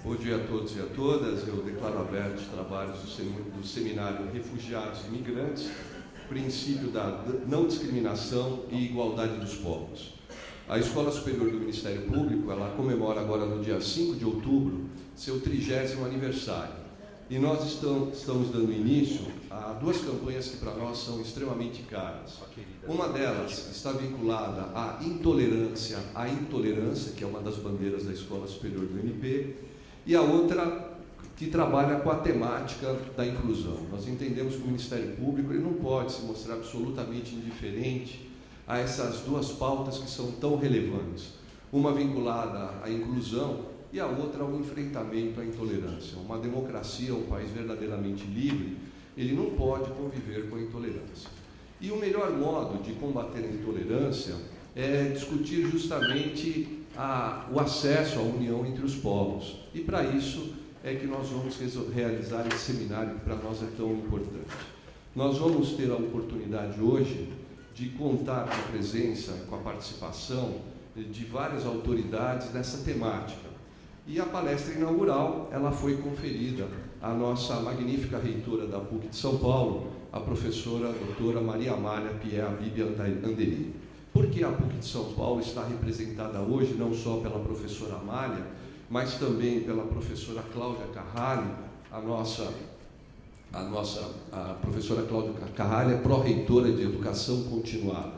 Bom dia a todos e a todas. Eu declaro abertos os trabalhos do Seminário Refugiados e Imigrantes, princípio da não discriminação e igualdade dos povos. A Escola Superior do Ministério Público, ela comemora agora no dia 5 de outubro seu 30º aniversário. E nós estamos dando início a duas campanhas que para nós são extremamente caras. Uma delas está vinculada à intolerância, que é uma das bandeiras da Escola Superior do MP, e a outra que trabalha com a temática da inclusão. Nós entendemos que o Ministério Público ele não pode se mostrar absolutamente indiferente a essas duas pautas que são tão relevantes. Uma vinculada à inclusão e a outra ao enfrentamento à intolerância. Uma democracia, um país verdadeiramente livre, ele não pode conviver com a intolerância. E o melhor modo de combater a intolerância é discutir justamente o acesso à união entre os povos. E para isso é que nós vamos realizar esse seminário que para nós é tão importante. Nós vamos ter a oportunidade hoje de contar com a presença, com a participação de várias autoridades nessa temática. E a palestra inaugural, ela foi conferida à nossa magnífica reitora da PUC de São Paulo, a professora doutora Maria Amália Pierre Bibi Andery. Porque a PUC de São Paulo está representada hoje não só pela professora Amália, mas também pela professora Cláudia Carralho, a professora Cláudia Carralho é pró-reitora de Educação Continuada.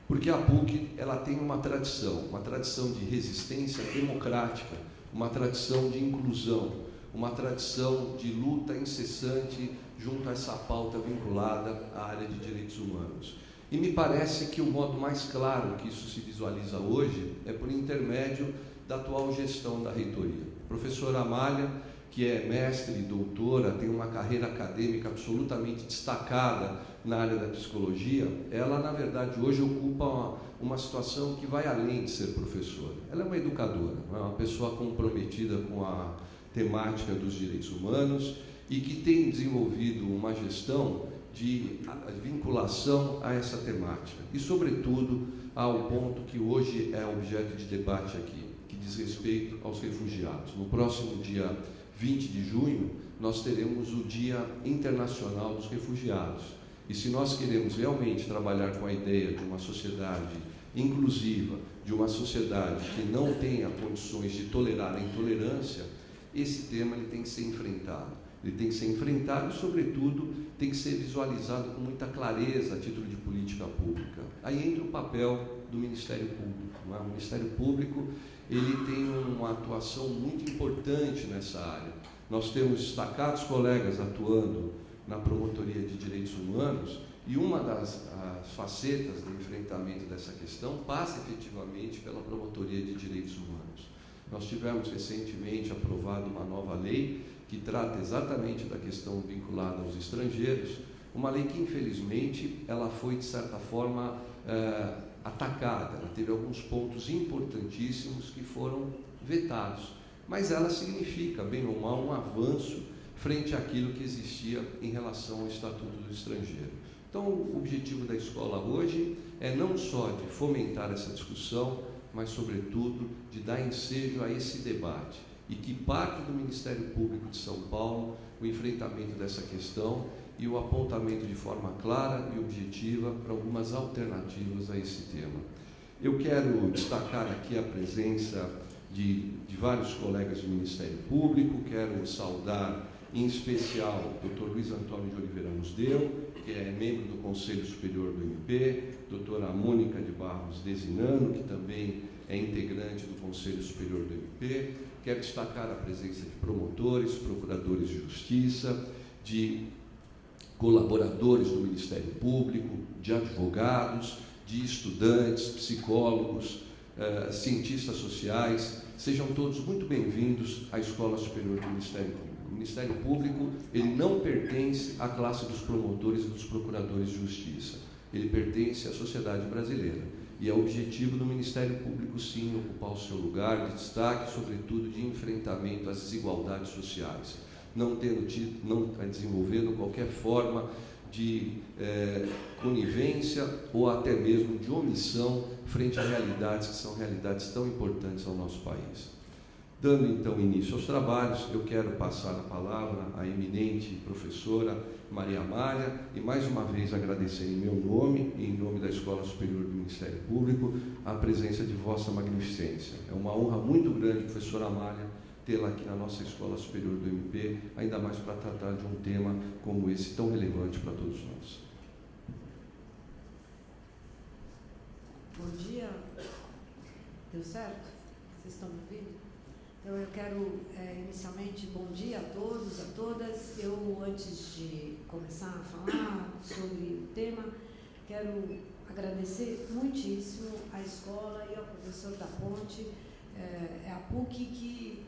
Porque a PUC ela tem uma tradição de resistência democrática, uma tradição de inclusão, uma tradição de luta incessante junto a essa pauta vinculada à área de direitos humanos. E me parece que o modo mais claro que isso se visualiza hoje é por intermédio da atual gestão da reitoria. A professora Amália, que é mestre e doutora, tem uma carreira acadêmica absolutamente destacada na área da psicologia, ela, na verdade, hoje ocupa uma situação que vai além de ser professora. Ela é uma educadora, é uma pessoa comprometida com a temática dos direitos humanos e que tem desenvolvido uma gestão de vinculação a essa temática e, sobretudo, ao ponto que hoje é objeto de debate aqui, que diz respeito aos refugiados. No próximo dia 20 de junho, nós teremos o Dia Internacional dos Refugiados. E se nós queremos realmente trabalhar com a ideia de uma sociedade inclusiva, de uma sociedade que não tenha condições de tolerar a intolerância, esse tema ele tem que ser enfrentado. Ele tem que ser enfrentado e, sobretudo, tem que ser visualizado com muita clareza a título de política pública. Aí entra o papel do Ministério Público. Não é? O Ministério Público ele tem uma atuação muito importante nessa área. Nós temos destacados colegas atuando na promotoria de direitos humanos e uma das facetas do enfrentamento dessa questão passa efetivamente pela promotoria de direitos humanos. Nós tivemos recentemente aprovado uma nova lei que trata exatamente da questão vinculada aos estrangeiros, uma lei que, infelizmente, ela foi, de certa forma, atacada. Ela teve alguns pontos importantíssimos que foram vetados, mas ela significa, bem ou mal, um avanço frente àquilo que existia em relação ao Estatuto do Estrangeiro. Então, o objetivo da escola hoje é não só de fomentar essa discussão, mas, sobretudo, de dar ensejo a esse debate e que parte do Ministério Público de São Paulo o enfrentamento dessa questão e o apontamento de forma clara e objetiva para algumas alternativas a esse tema. Eu quero destacar aqui a presença de vários colegas do Ministério Público, quero saudar em especial o Dr. Luiz Antônio de Oliveira Musdeu, que é membro do Conselho Superior do MP, doutora Mônica de Barros Desinano, que também é integrante do Conselho Superior do MP. Quero destacar a presença de promotores, procuradores de justiça, de colaboradores do Ministério Público, de advogados, de estudantes, psicólogos, cientistas sociais. Sejam todos muito bem-vindos à Escola Superior do Ministério Público. O Ministério Público ele não pertence à classe dos promotores e dos procuradores de justiça. Ele pertence à sociedade brasileira. E é o objetivo do Ministério Público, sim, ocupar o seu lugar de destaque, sobretudo de enfrentamento às desigualdades sociais, não desenvolvendo qualquer forma de conivência ou até mesmo de omissão frente a realidades que são realidades tão importantes ao nosso país. Dando então início aos trabalhos, eu quero passar a palavra à eminente professora Maria Amália e mais uma vez agradecer em meu nome e em nome da Escola Superior do Ministério Público a presença de Vossa Magnificência. É uma honra muito grande, professora Amália, tê-la aqui na nossa Escola Superior do MP, ainda mais para tratar de um tema como esse tão relevante para todos nós. Bom dia. Deu certo? Vocês estão me ouvindo? Então, eu quero, inicialmente, bom dia a todos, a todas. Eu, antes de começar a falar sobre o tema, quero agradecer muitíssimo à escola e ao professor da Ponte. É a PUC que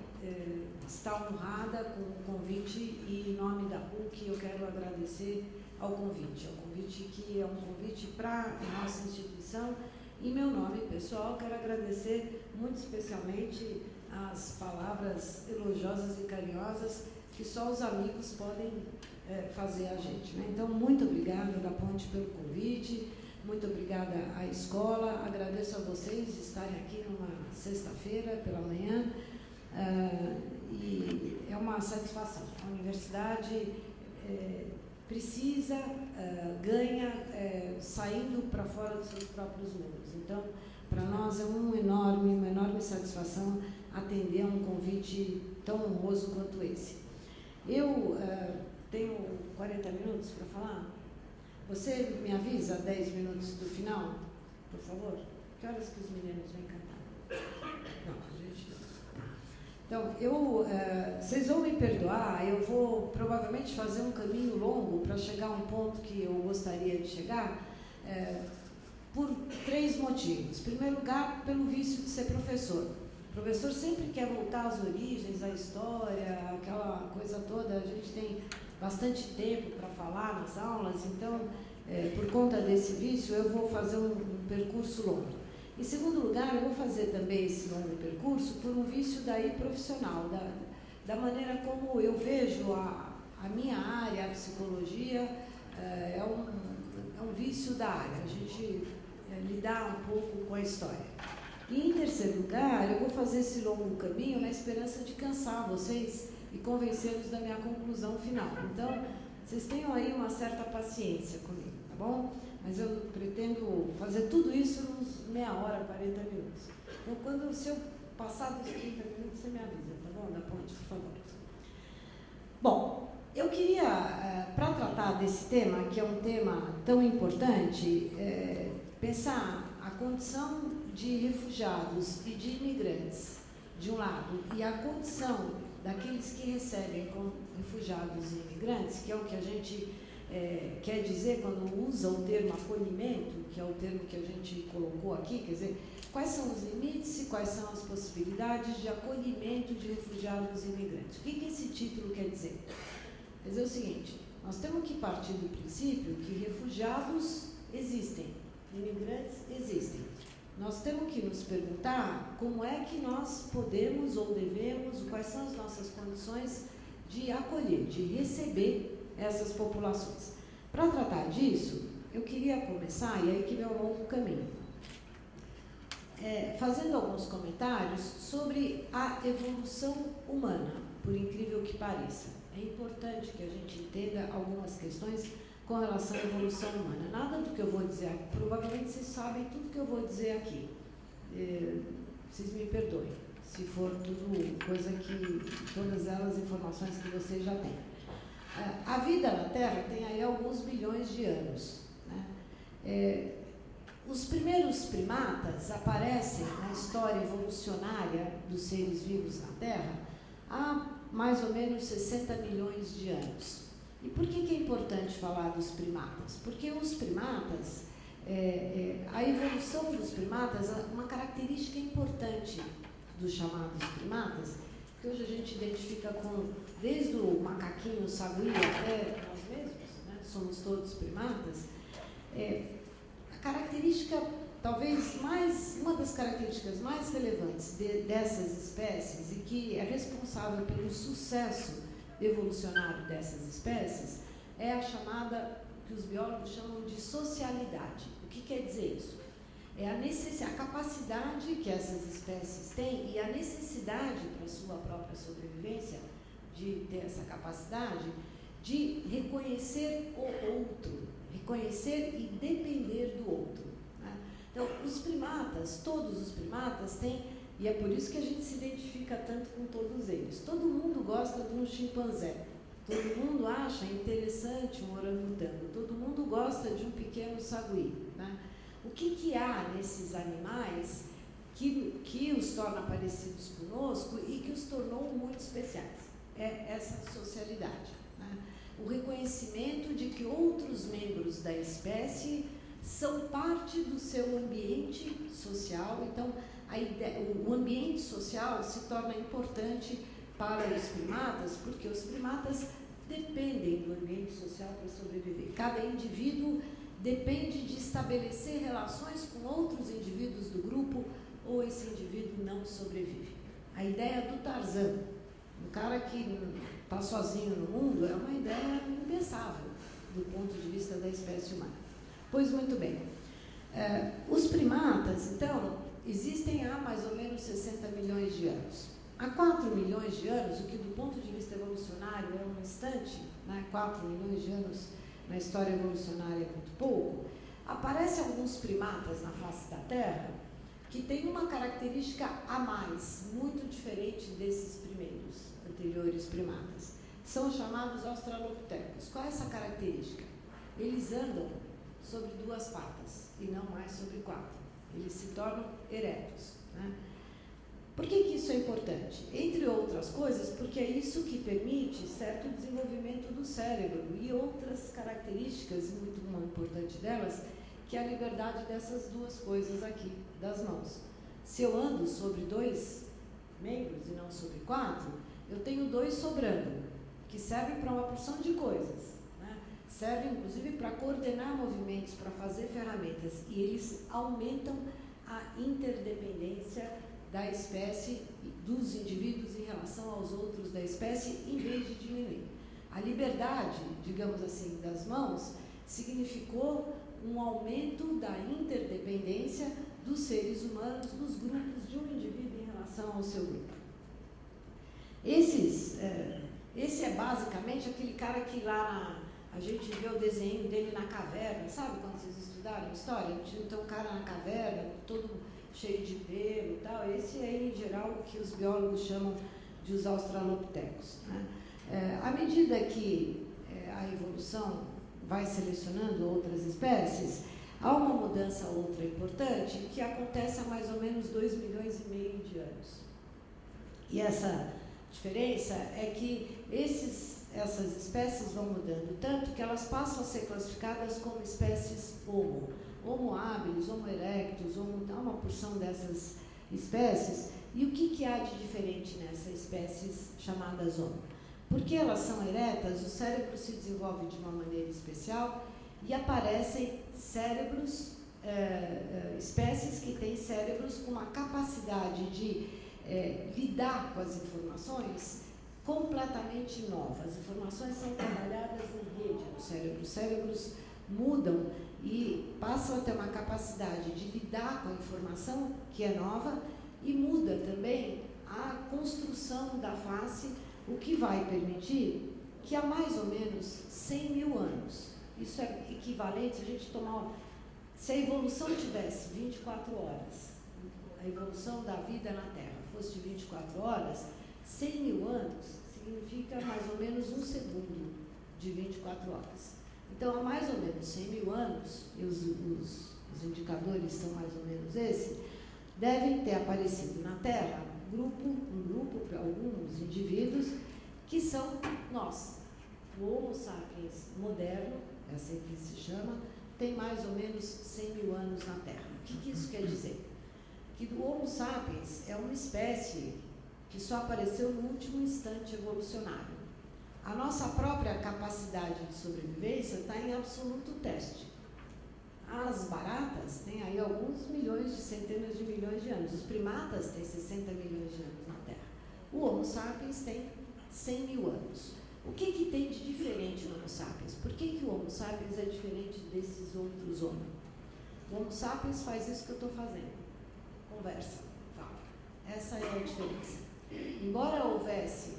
está honrada com o convite e, em nome da PUC, eu quero agradecer ao convite que é um convite para a nossa instituição. Em meu nome pessoal, quero agradecer muito especialmente as palavras elogiosas e carinhosas que só os amigos podem fazer a gente, né? Então, muito obrigada da Ponte pelo convite, muito obrigada à escola, agradeço a vocês estarem aqui numa sexta-feira pela manhã, e é uma satisfação. A universidade precisa, ganha, saindo para fora dos seus próprios muros. Então, para nós é uma enorme satisfação atender a um convite tão honroso quanto esse. Eu tenho 40 minutos para falar. Você me avisa 10 minutos do final, por favor? Que horas que os meninos vêm cantar? Não, a gente não. Então, vocês vão me perdoar, eu vou provavelmente fazer um caminho longo para chegar a um ponto que eu gostaria de chegar, por 3 motivos. Em primeiro lugar, pelo vício de ser professor. O professor sempre quer voltar às origens, à história, aquela coisa toda. A gente tem bastante tempo para falar nas aulas, então, por conta desse vício, eu vou fazer um percurso longo. Em segundo lugar, eu vou fazer também esse longo percurso por um vício daí profissional, da maneira como eu vejo a minha área, a psicologia, é um vício da área, a gente lidar um pouco com a história. E, em terceiro lugar, eu vou fazer esse longo caminho na esperança de cansar vocês e convencê-los da minha conclusão final. Então, vocês tenham aí uma certa paciência comigo, tá bom? Mas eu pretendo fazer tudo isso nos meia hora, 40 minutos. Então, se eu passar dos 30 minutos, você me avisa, tá bom? Da Ponte, por favor. Bom, eu queria, para tratar desse tema, que é um tema tão importante, pensar a condição de refugiados e de imigrantes, de um lado, e a condição daqueles que recebem como refugiados e imigrantes, que é o que a gente quer dizer quando usa o termo acolhimento, que é o termo que a gente colocou aqui, quer dizer, quais são os limites e quais são as possibilidades de acolhimento de refugiados e imigrantes. O que esse título quer dizer? Quer dizer o seguinte, nós temos que partir do princípio que refugiados existem, imigrantes existem. Nós temos que nos perguntar como é que nós podemos ou devemos, quais são as nossas condições de acolher, de receber essas populações. Para tratar disso, eu queria começar, e aí que vem o longo caminho, fazendo alguns comentários sobre a evolução humana, por incrível que pareça. É importante que a gente entenda algumas questões com relação à evolução humana. Nada do que eu vou dizer aqui, provavelmente vocês sabem tudo que eu vou dizer aqui. Vocês me perdoem, se for tudo coisa que, todas elas informações que vocês já têm. A vida na Terra tem aí alguns bilhões de anos, né? Os primeiros primatas aparecem na história evolucionária dos seres vivos na Terra há mais ou menos 60 milhões de anos. E por que é importante falar dos primatas? Porque os primatas, a evolução dos primatas, uma característica importante dos chamados primatas, que hoje a gente identifica com, desde o macaquinho sagui até nós mesmos, né? Somos todos primatas, a característica, talvez uma das características mais relevantes dessas espécies e que é responsável pelo sucesso evolucionário dessas espécies é a chamada, que os biólogos chamam de socialidade. O que quer dizer isso? É a capacidade que essas espécies têm e a necessidade para a sua própria sobrevivência de ter essa capacidade de reconhecer o outro, reconhecer e depender do outro, né? Então, os primatas, todos os primatas têm, e é por isso que a gente se identifica tanto com todos eles. Todo mundo gosta de um chimpanzé, todo mundo acha interessante um orangotango, todo mundo gosta de um pequeno sagui, né? O que há nesses animais que os torna parecidos conosco e que os tornou muito especiais? É essa socialidade, né? O reconhecimento de que outros membros da espécie são parte do seu ambiente social. Então, o ambiente social se torna importante para os primatas, porque os primatas dependem do ambiente social para sobreviver. Cada indivíduo depende de estabelecer relações com outros indivíduos do grupo, ou esse indivíduo não sobrevive. A ideia do Tarzan, um cara que está sozinho no mundo, é uma ideia impensável do ponto de vista da espécie humana. Pois muito bem. Os primatas, então, existem há mais ou menos 60 milhões de anos. Há 4 milhões de anos, o que do ponto de vista evolucionário é um instante, né? 4 milhões de anos na história evolucionária é muito pouco, aparecem alguns primatas na face da Terra que têm uma característica a mais, muito diferente desses primeiros, anteriores primatas. São chamados australopithecus. Qual é essa característica? Eles andam sobre 2 patas e não mais sobre 4. Eles se tornam eretos, né? Por que isso é importante? Entre outras coisas, porque é isso que permite certo desenvolvimento do cérebro e outras características, muito uma importante delas, que é a liberdade dessas 2 coisas aqui, das mãos. Se eu ando sobre 2 membros e não sobre 4, eu tenho 2 sobrando, que servem para uma porção de coisas, né? Servem, inclusive, para coordenar movimentos, para fazer ferramentas, e eles aumentam a interdependência da espécie, dos indivíduos em relação aos outros da espécie, em vez de diminuir. A liberdade, digamos assim, das mãos, significou um aumento da interdependência dos seres humanos, dos grupos de um indivíduo em relação ao seu grupo. Esse é basicamente aquele cara que lá a gente vê o desenho dele na caverna, sabe quando vocês estudaram história? Então, um cara na caverna, todo cheio de pelo e tal. Esse é, em geral, o que os biólogos chamam de os australopithecus, né? À medida que a evolução vai selecionando outras espécies, há uma mudança outra importante que acontece há mais ou menos 2,5 milhões de anos. E essa diferença é que essas espécies vão mudando tanto que elas passam a ser classificadas como espécies Homo habilis, Homo erectus, há uma porção dessas espécies. E o que há de diferente nessas espécies chamadas Homo? Porque elas são eretas, o cérebro se desenvolve de uma maneira especial e aparecem cérebros, espécies que têm cérebros com uma capacidade de lidar com as informações completamente nova. As informações são trabalhadas em rede no cérebro. Os cérebros mudam e passam a ter uma capacidade de lidar com a informação que é nova e muda também a construção da face, o que vai permitir que há mais ou menos 100 mil anos, isso é equivalente, se a gente se a evolução tivesse 24 horas, a evolução da vida na Terra fosse de 24 horas, 100 mil anos significa mais ou menos 1 segundo de 24 horas. Então, há mais ou menos 100 mil anos, e os indicadores são mais ou menos esse, devem ter aparecido na Terra um grupo, alguns indivíduos, que são nós. O Homo sapiens moderno, é assim que se chama, tem mais ou menos 100 mil anos na Terra. O que isso quer dizer? Que o Homo sapiens é uma espécie que só apareceu no último instante evolucionário. A nossa própria capacidade de sobrevivência está em absoluto teste. As baratas têm aí alguns milhões, centenas de milhões de anos. Os primatas têm 60 milhões de anos na Terra. O Homo sapiens tem 100 mil anos. O que tem de diferente no Homo sapiens? Por que o Homo sapiens é diferente desses outros Homo? O Homo sapiens faz isso que eu estou fazendo. Conversa, fala. Essa é a diferença. Embora houvesse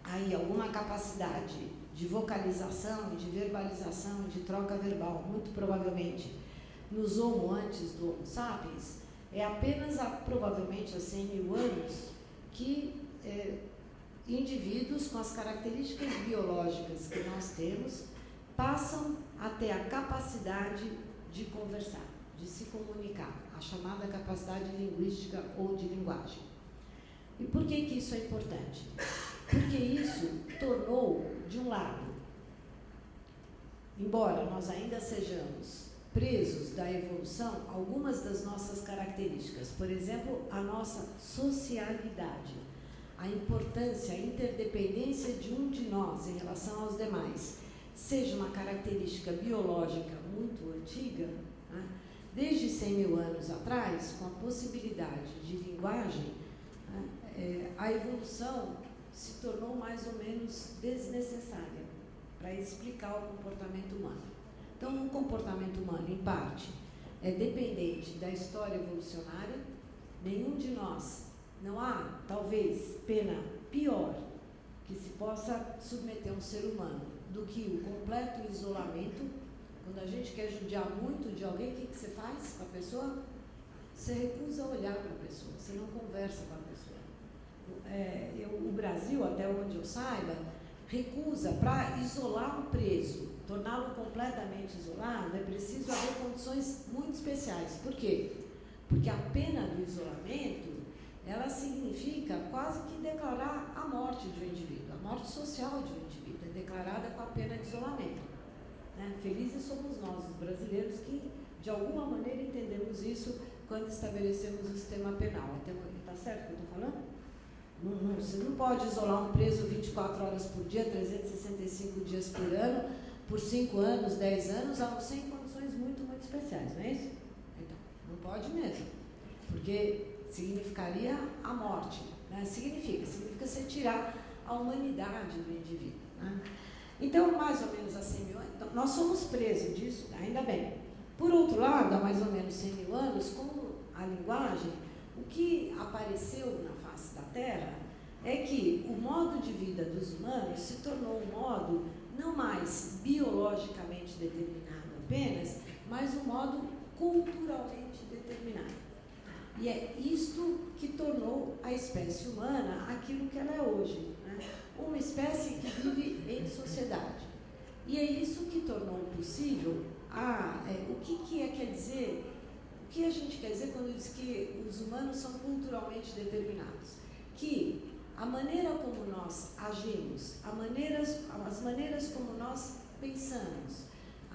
aí alguma capacidade de vocalização, de verbalização, de troca verbal, muito provavelmente nos Homo antes do Homo sapiens, é apenas provavelmente há 100 mil anos que indivíduos com as características biológicas que nós temos passam a ter a capacidade de conversar, de se comunicar, a chamada capacidade linguística ou de linguagem. E por que isso é importante? Porque isso tornou, de um lado, embora nós ainda sejamos presos da evolução, algumas das nossas características, por exemplo, a nossa socialidade, a importância, a interdependência de um de nós em relação aos demais, seja uma característica biológica muito antiga, né? Desde 100 mil anos atrás, com a possibilidade de linguagem, né, a evolução se tornou mais ou menos desnecessária para explicar o comportamento humano. Então, o comportamento humano, em parte, é dependente da história evolucionária. Nenhum de nós, não há, talvez, pena pior que se possa submeter um ser humano do que o completo isolamento. Quando a gente quer judiar muito de alguém, o que você faz com a pessoa? Você recusa olhar para a pessoa, você não conversa com a pessoa. O Brasil, até onde eu saiba, recusa para isolar um preso, torná-lo completamente isolado, é preciso haver condições muito especiais. Por quê? Porque a pena do isolamento, ela significa quase que declarar a morte de um indivíduo, a morte social de um indivíduo, é declarada com a pena de isolamento. Né? Felizes somos nós, os brasileiros, que de alguma maneira entendemos isso quando estabelecemos o sistema penal. Está certo o que eu estou falando? Você não pode isolar um preso 24 horas por dia, 365 dias por ano, por 5 anos, 10 anos, a não ser em condições muito, muito especiais, não é isso? Então, não pode mesmo, porque significaria a morte, né? Significa você tirar a humanidade do indivíduo, né? Então, mais ou menos há 100 mil anos, então, nós somos presos disso, ainda bem. Por outro lado, há mais ou menos 100 mil anos, com a linguagem, o que apareceu na face da Terra é que o modo de vida dos humanos se tornou um modo não mais biologicamente determinado apenas, mas um modo culturalmente determinado. E é isto que tornou a espécie humana aquilo que ela é hoje, né? Uma espécie que vive em sociedade. E é isso que tornou possível o que quer dizer, o que a gente quer dizer quando diz que os humanos são culturalmente determinados? Que a maneira como nós agimos, as maneiras como nós pensamos,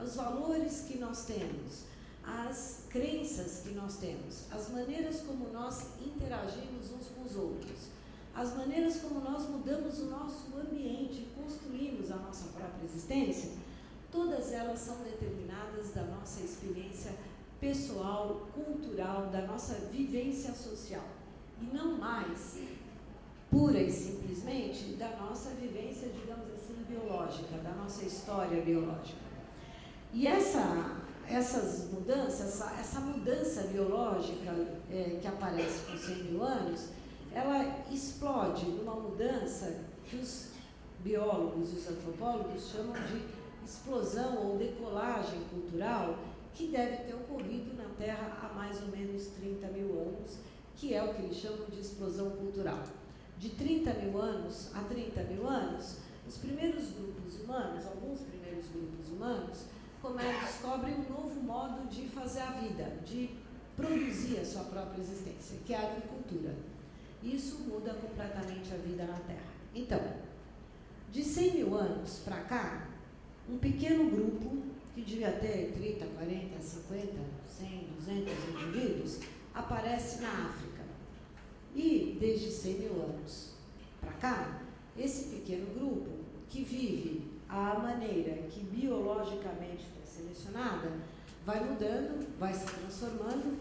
os valores que nós temos, as crenças que nós temos, as maneiras como nós interagimos uns com os outros, as maneiras como nós mudamos o nosso ambiente, construímos a nossa própria existência, todas elas são determinadas da nossa experiência pessoal, cultural, da nossa vivência social. E não mais pura e simplesmente da nossa vivência, digamos assim, biológica, da nossa história biológica. E essas mudanças, essa mudança biológica que aparece com 100 mil anos, ela explode numa mudança que os biólogos e os antropólogos chamam de explosão ou decolagem cultural, que deve ter ocorrido na Terra há mais ou menos 30 mil anos, que é o que eles chamam de explosão cultural. De 30 mil anos a 30 mil anos, os primeiros grupos humanos, alguns primeiros grupos humanos, descobrem um novo modo de fazer a vida, de produzir a sua própria existência, que é a agricultura. Isso muda completamente a vida na Terra. Então, de 100 mil anos para cá, um pequeno grupo, que devia ter 30, 40, 50, 100, 200 indivíduos, aparece na África. E, desde 100 mil anos para cá, esse pequeno grupo, que vive à maneira que biologicamente foi selecionada, vai mudando, vai se transformando,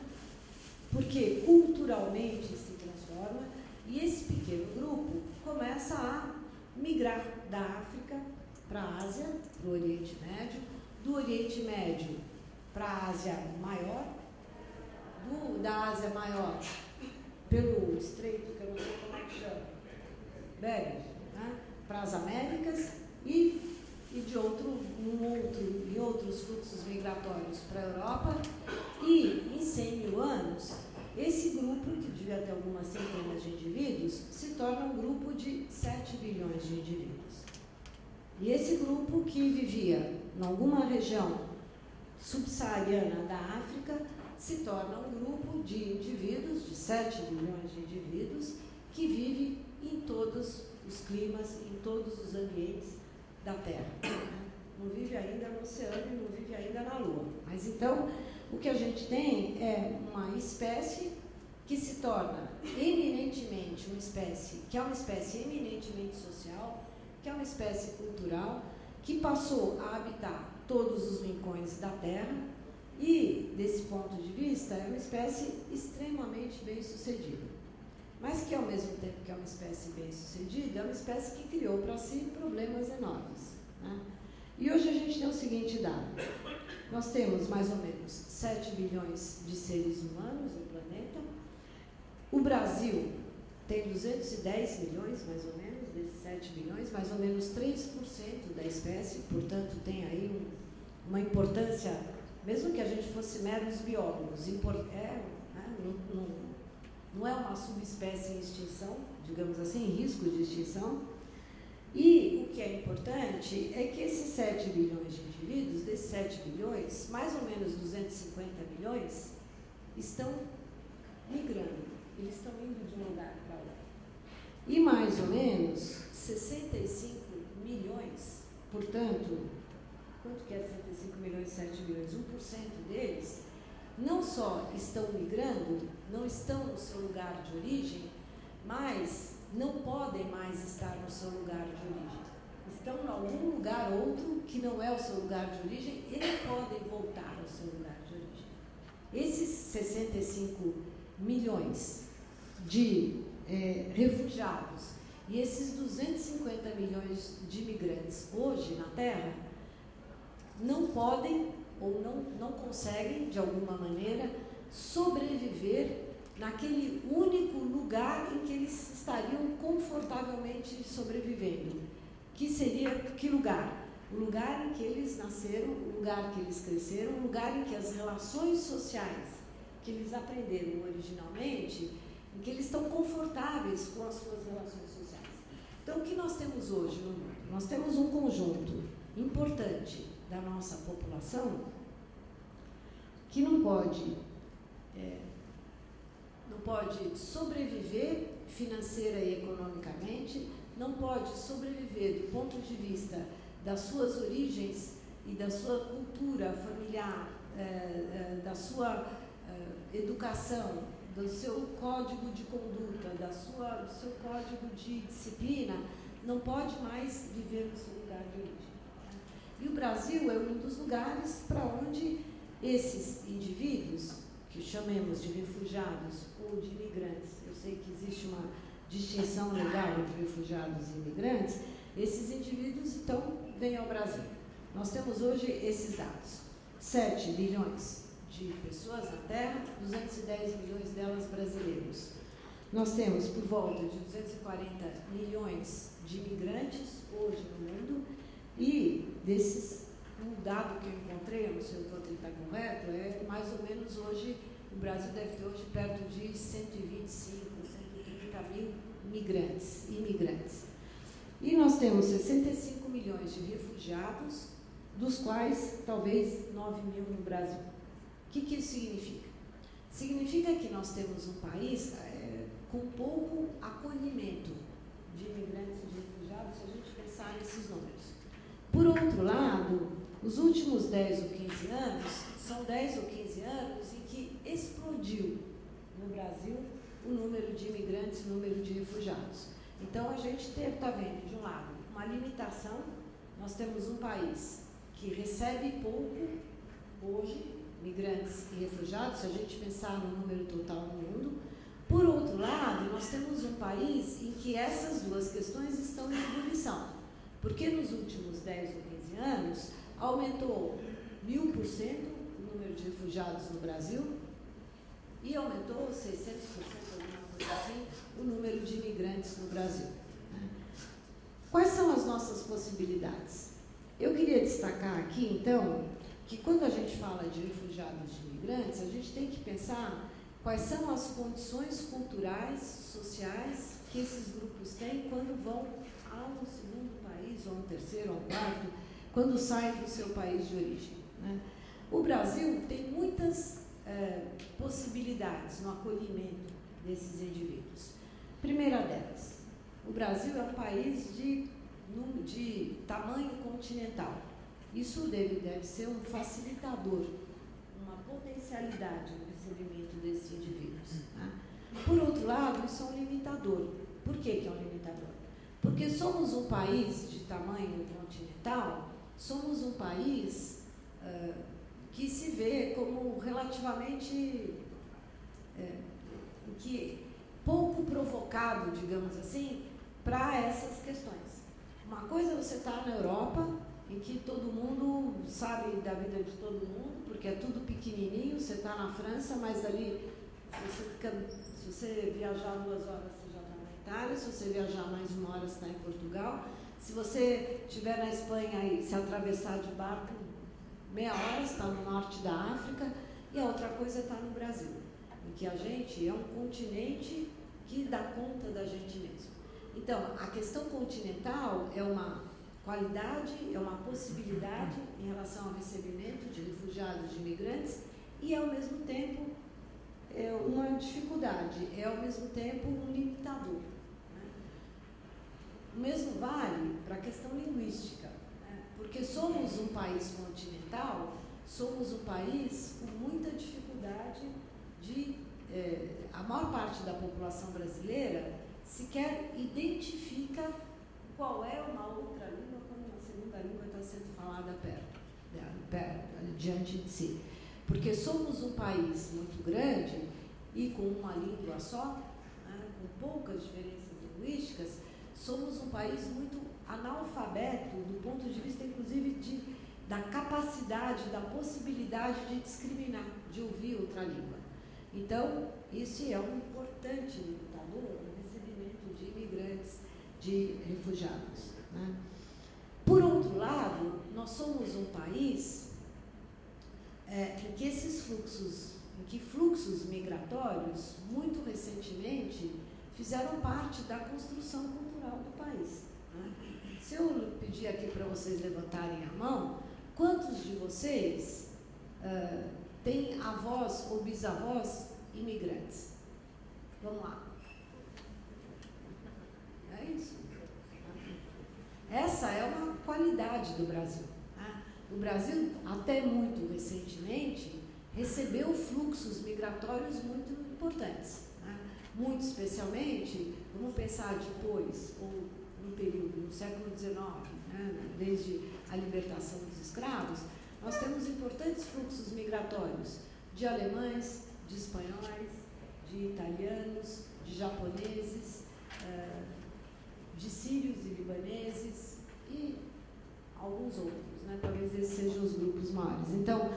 porque culturalmente se transforma, e esse pequeno grupo começa a migrar da África para a Ásia, para o Oriente Médio, do Oriente Médio para a Ásia Maior, da Ásia Maior pelo estreito, que eu não sei como é que chama, Bering, né, para as Américas e de outros fluxos migratórios para a Europa, e em 100 mil anos, esse grupo, que devia ter algumas centenas de indivíduos, se torna um grupo de 7 bilhões de indivíduos. E esse grupo, que vivia em alguma região subsaariana da África, se torna um grupo de indivíduos, de 7 bilhões de indivíduos, que vive em todos os climas, em todos os ambientes da Terra. Não vive ainda no oceano e não vive ainda na Lua. Mas então, o que a gente tem é uma espécie que se torna eminentemente uma espécie, que é uma espécie eminentemente social, que é uma espécie cultural, que passou a habitar todos os rincões da Terra e, desse ponto de vista, é uma espécie extremamente bem-sucedida. Mas que, ao mesmo tempo que é uma espécie bem-sucedida, é uma espécie que criou para si problemas enormes, né? E hoje a gente tem o seguinte dado: nós temos mais ou menos 7 bilhões de seres humanos no planeta. O Brasil tem 210 milhões, mais ou menos, desses 7 bilhões, mais ou menos 3% da espécie, portanto tem aí uma importância, mesmo que a gente fosse meros biólogos, não é uma subespécie em extinção, digamos assim, em risco de extinção. E o que é importante é que esses 7 bilhões de indivíduos, desses 7 bilhões, mais ou menos 250 milhões, estão migrando, eles estão indo de um lugar para outro. E mais ou menos 65 milhões, portanto, quanto que é 65 milhões e 7 bilhões? 1% deles não só estão migrando, não estão no seu lugar de origem, mas não podem mais estar no seu lugar de origem. Estão em algum lugar outro que não é o seu lugar de origem e não podem voltar ao seu lugar de origem. Esses 65 milhões de refugiados e esses 250 milhões de imigrantes hoje na Terra não podem ou não conseguem, de alguma maneira, sobreviver naquele único lugar em que eles estariam confortavelmente sobrevivendo. Que seria que lugar? O lugar em que eles nasceram, o lugar que eles cresceram, o lugar em que as relações sociais que eles aprenderam originalmente, em que eles estão confortáveis com as suas relações sociais. Então, o que nós temos hoje no mundo? Nós temos um conjunto importante da nossa população que não pode sobreviver financeira e economicamente, não pode sobreviver do ponto de vista das suas origens e da sua cultura familiar, da sua educação, do seu código de conduta, do seu código de disciplina, não pode mais viver no seu lugar de origem. E o Brasil é um dos lugares para onde esses indivíduos, que chamemos de refugiados ou de imigrantes, eu sei que existe uma distinção legal entre refugiados e imigrantes, esses indivíduos, então, vêm ao Brasil. Nós temos hoje esses dados: 7 bilhões de pessoas na Terra, 210 milhões delas brasileiros. Nós temos por volta de 240 milhões de imigrantes hoje no mundo, e desses, um dado que eu encontrei, eu não sei o quanto ele está correto, é mais ou menos hoje, o Brasil deve ter hoje perto de 125, 130 mil imigrantes. E nós temos 65 milhões de refugiados, dos quais talvez 9 mil no Brasil. O que isso significa? Significa que nós temos um país com pouco acolhimento de imigrantes e de refugiados, se a gente pensar nesses números. Por outro lado, os últimos 10 ou 15 anos, são 10 ou 15 anos em que explodiu no Brasil o número de imigrantes, o número de refugiados. Então, a gente está vendo, de um lado, uma limitação. Nós temos um país que recebe pouco, hoje, migrantes e refugiados, se a gente pensar no número total do mundo. Por outro lado, nós temos um país em que essas duas questões estão em ebulição, porque nos últimos 10 ou 15 anos aumentou 1000% o número de refugiados no Brasil e aumentou 600%, alguma coisa assim, o número de imigrantes no Brasil. Quais são as nossas possibilidades? Eu queria destacar aqui, então, que quando a gente fala de refugiados e imigrantes, a gente tem que pensar quais são as condições culturais, sociais que esses grupos têm quando vão a um segundo país, ou a um terceiro, ou a um quarto, quando saem do seu país de origem, né? O Brasil tem muitas possibilidades no acolhimento desses indivíduos. Primeira delas, o Brasil é um país de tamanho continental. Isso deve ser um facilitador, uma potencialidade no recebimento desses indivíduos, né? Por outro lado, isso é um limitador. Por que é um limitador? Porque somos um país de tamanho continental, somos um país que se vê como relativamente pouco provocado, digamos assim, para essas questões. Uma coisa é você estar na Europa, em que todo mundo sabe da vida de todo mundo, porque é tudo pequenininho, você está na França, mas ali, se você viajar 2 horas, você já está na Itália, se você viajar mais 1 hora, você está em Portugal, se você estiver na Espanha e se atravessar de barco, meia hora, está no norte da África, e a outra coisa está no Brasil, em que a gente é um continente que dá conta da gente mesmo. Então, a questão continental é uma qualidade, é uma possibilidade em relação ao recebimento de refugiados, de imigrantes, e ao mesmo tempo é uma dificuldade, é ao mesmo tempo um limitador, né? O mesmo vale para a questão linguística, né? Porque somos um país continental, somos um país com muita dificuldade de... a maior parte da população brasileira sequer identifica qual é uma outra língua quando uma segunda língua está sendo falada diante de si. Porque somos um país muito grande e com uma língua só, né, com poucas diferenças linguísticas, somos um país muito analfabeto do ponto de vista, inclusive, da capacidade, da possibilidade de discriminar, de ouvir outra língua. Então, isso é um importante limitador no recebimento de imigrantes, de refugiados, né? Por outro lado, nós somos um país em que fluxos migratórios, muito recentemente, fizeram parte da construção cultural do país, né? Se eu pedir aqui para vocês levantarem a mão, quantos de vocês têm avós ou bisavós imigrantes? Vamos lá. É isso. Essa é uma qualidade do Brasil, né? O Brasil, até muito recentemente, recebeu fluxos migratórios muito importantes, né? Muito especialmente, vamos pensar depois, ou no período, no século XIX, né? Desde a libertação dos escravos, nós temos importantes fluxos migratórios de alemães, de espanhóis, de italianos, de japoneses, de sírios e libaneses e alguns outros, né? Talvez esses sejam os grupos maiores. Então,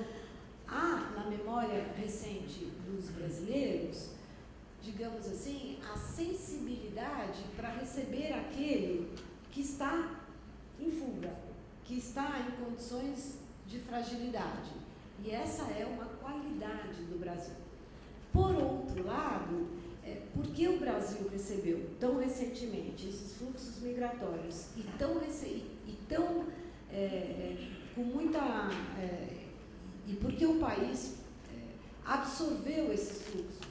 há na memória recente dos brasileiros, digamos assim, a sensibilidade para receber aquele que está em fuga, que está em condições de fragilidade. E essa é uma qualidade do Brasil. Por outro lado, por que o Brasil recebeu tão recentemente esses fluxos migratórios com muita... e por que o país absorveu esses fluxos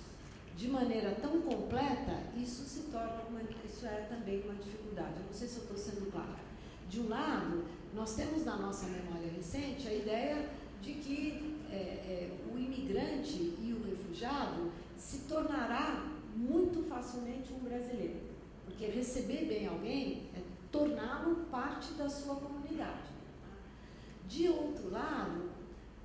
de maneira tão completa? Isso é também uma dificuldade. Eu não sei se eu estou sendo clara. De um lado, nós temos na nossa memória recente a ideia de que o imigrante e o refugiado se tornará muito facilmente um brasileiro, porque receber bem alguém é torná-lo parte da sua comunidade. De outro lado,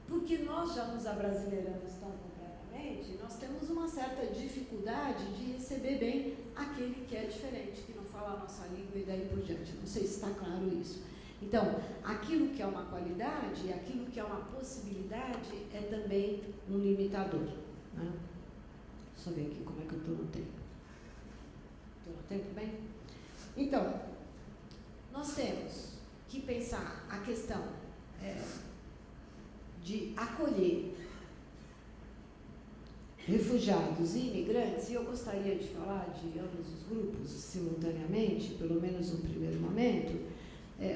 porque nós já nos abrasileiramos tão completamente, nós temos uma certa dificuldade de receber bem aquele que é diferente, que não fala a nossa língua e daí por diante. Não sei se está claro isso. Então, aquilo que é uma qualidade, aquilo que é uma possibilidade, é também um limitador. Né? Deixa eu ver aqui como é que eu estou no tempo. Estou no tempo bem? Então, nós temos que pensar a questão de acolher refugiados e imigrantes, e eu gostaria de falar de ambos os grupos simultaneamente, pelo menos no primeiro momento.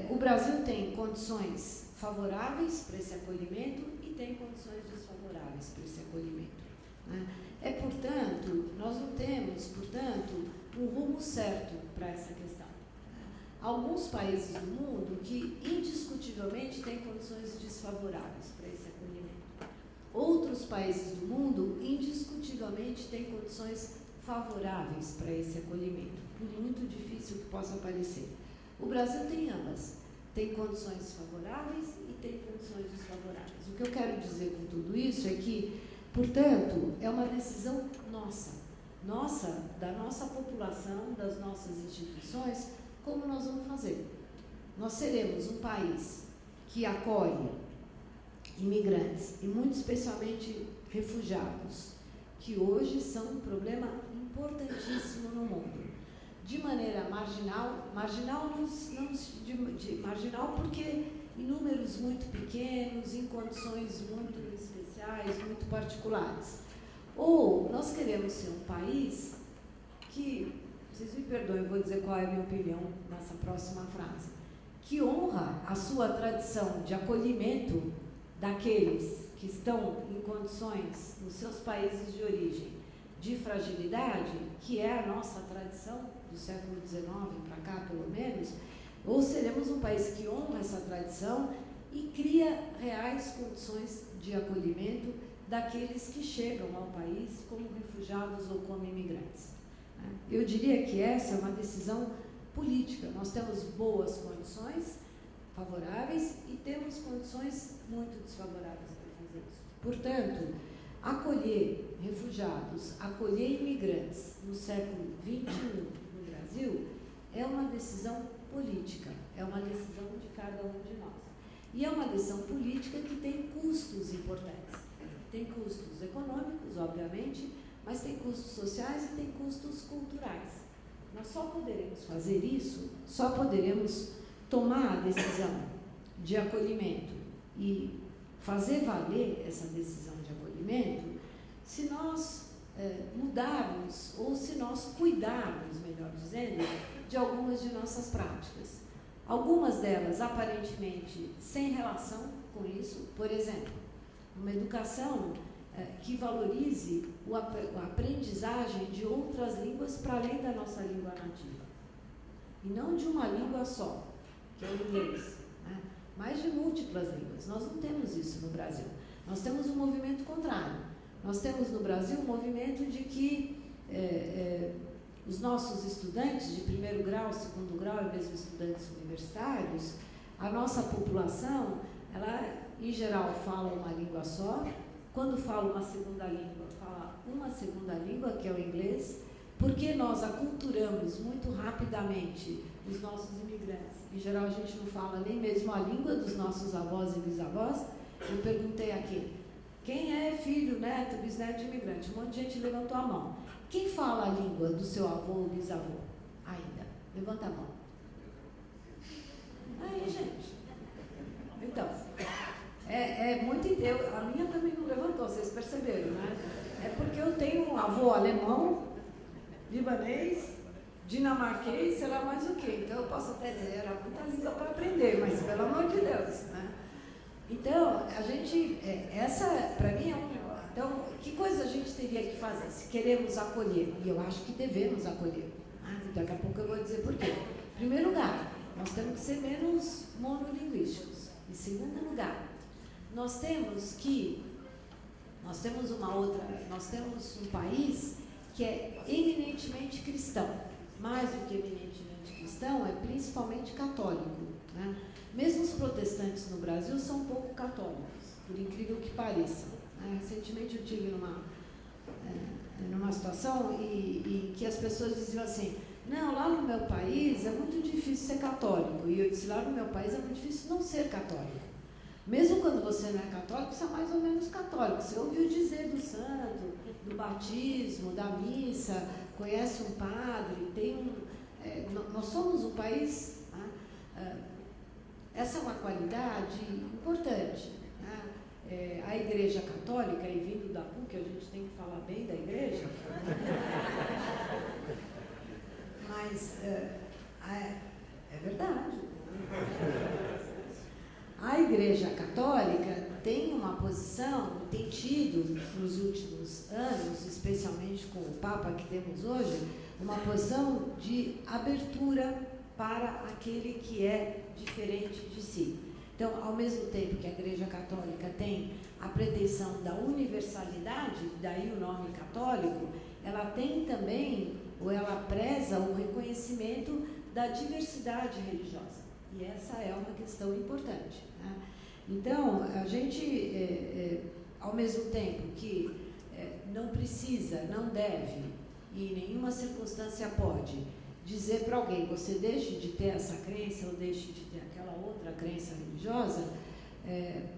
O Brasil tem condições favoráveis para esse acolhimento e tem condições desfavoráveis para esse acolhimento. Né? Portanto, nós não temos, portanto, um rumo certo para essa questão. Alguns países do mundo que indiscutivelmente têm condições desfavoráveis para esse acolhimento. Outros países do mundo indiscutivelmente têm condições favoráveis para esse acolhimento, por muito difícil que possa parecer. O Brasil tem ambas, tem condições favoráveis e tem condições desfavoráveis. O que eu quero dizer com tudo isso é que, portanto, é uma decisão nossa, da nossa população, das nossas instituições, como nós vamos fazer. Nós seremos um país que acolhe imigrantes, e muito especialmente refugiados, que hoje são um problema importantíssimo no mundo. De maneira marginal porque em números muito pequenos, em condições muito especiais, muito particulares. Ou nós queremos ser um país que, vocês me perdoem, eu vou dizer qual é a minha opinião nessa próxima frase, que honra a sua tradição de acolhimento daqueles que estão em condições, nos seus países de origem, de fragilidade, que é a nossa tradição do século XIX para cá, pelo menos, ou seremos um país que honra essa tradição e cria reais condições de acolhimento daqueles que chegam ao país como refugiados ou como imigrantes. Eu diria que essa é uma decisão política. Nós temos boas condições favoráveis e temos condições muito desfavoráveis para fazer isso. Portanto, acolher refugiados, acolher imigrantes no século XXI no Brasil é uma decisão política, é uma decisão de cada um de nós. E é uma decisão política que tem custos importantes. Tem custos econômicos, obviamente, mas tem custos sociais e tem custos culturais. Nós só poderemos fazer isso, só poderemos tomar a decisão de acolhimento e fazer valer essa decisão de acolhimento se nós mudarmos ou se nós cuidarmos, melhor dizendo, de algumas de nossas práticas. Algumas delas, aparentemente, sem relação com isso. Por exemplo, uma educação que valorize a aprendizagem de outras línguas para além da nossa língua nativa. E não de uma língua só, que é o inglês, né? Mas de múltiplas línguas. Nós não temos isso no Brasil. Nós temos um movimento contrário. Nós temos no Brasil um movimento de que os nossos estudantes de primeiro grau, segundo grau e mesmo estudantes universitários, a nossa população, ela, em geral, fala uma língua só. Quando fala uma segunda língua, fala uma segunda língua, que é o inglês, porque nós aculturamos muito rapidamente os nossos imigrantes. Em geral, a gente não fala nem mesmo a língua dos nossos avós e bisavós. Eu perguntei aqui, quem é filho, neto, bisneto de imigrante? Um monte de gente levantou a mão. Quem fala a língua do seu avô ou bisavô? Ainda. Levanta a mão. Aí, gente. Então, muito... a minha também não levantou, vocês perceberam, né? É porque eu tenho um avô alemão, libanês, dinamarquês, sei lá mais o quê. Então, eu posso até dizer, era muita língua para aprender, mas pelo amor de Deus, né? Então, a gente... essa, para mim, é um... Então, que coisa a gente teria que fazer se queremos acolher? E eu acho que devemos acolher. Daqui a pouco eu vou dizer por quê. Em primeiro lugar, nós temos que ser menos monolinguísticos. Em segundo lugar, nós temos um país que é eminentemente cristão. Mais do que eminentemente cristão, é principalmente católico, né? Mesmo os protestantes no Brasil são um pouco católicos, por incrível que pareça. Recentemente eu tive numa situação e que as pessoas diziam assim, não, lá no meu país é muito difícil ser católico. E eu disse, lá no meu país é muito difícil não ser católico. Mesmo quando você não é católico, você é mais ou menos católico. Você ouviu dizer do santo, do batismo, da missa, conhece um padre, nós somos um país, né? Essa é uma qualidade importante. Né? A Igreja Católica, e vindo da PUC, a gente tem que falar bem da Igreja, mas é verdade. A Igreja Católica tem uma posição, tem tido nos últimos anos, especialmente com o Papa que temos hoje, uma posição de abertura para aquele que é diferente de si. Então, ao mesmo tempo que a Igreja Católica tem a pretensão da universalidade, daí o nome católico, ela tem também, ou ela preza o reconhecimento da diversidade religiosa. E essa é uma questão importante. Né? Então, a gente, ao mesmo tempo que não precisa, não deve, e em nenhuma circunstância pode, dizer para alguém, você deixe de ter essa crença ou deixe de ter aquela outra crença religiosa,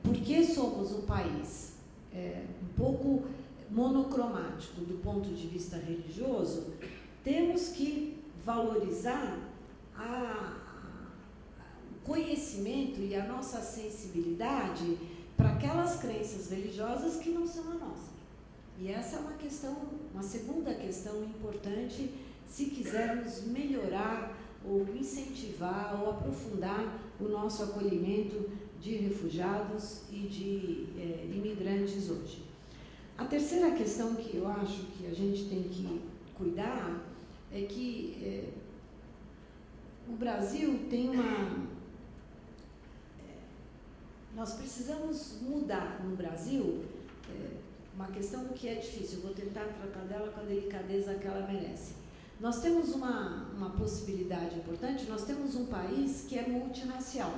porque somos um país um pouco monocromático do ponto de vista religioso, temos que valorizar o conhecimento e a nossa sensibilidade para aquelas crenças religiosas que não são a nossa. E essa é uma questão, uma segunda questão importante, se quisermos melhorar ou incentivar ou aprofundar o nosso acolhimento de refugiados e de imigrantes hoje. A terceira questão que eu acho que a gente tem que cuidar é que o Brasil tem nós precisamos mudar no Brasil uma questão que é difícil, eu vou tentar tratar dela com a delicadeza que ela merece. Nós temos uma possibilidade importante, nós temos um país que é multirracial,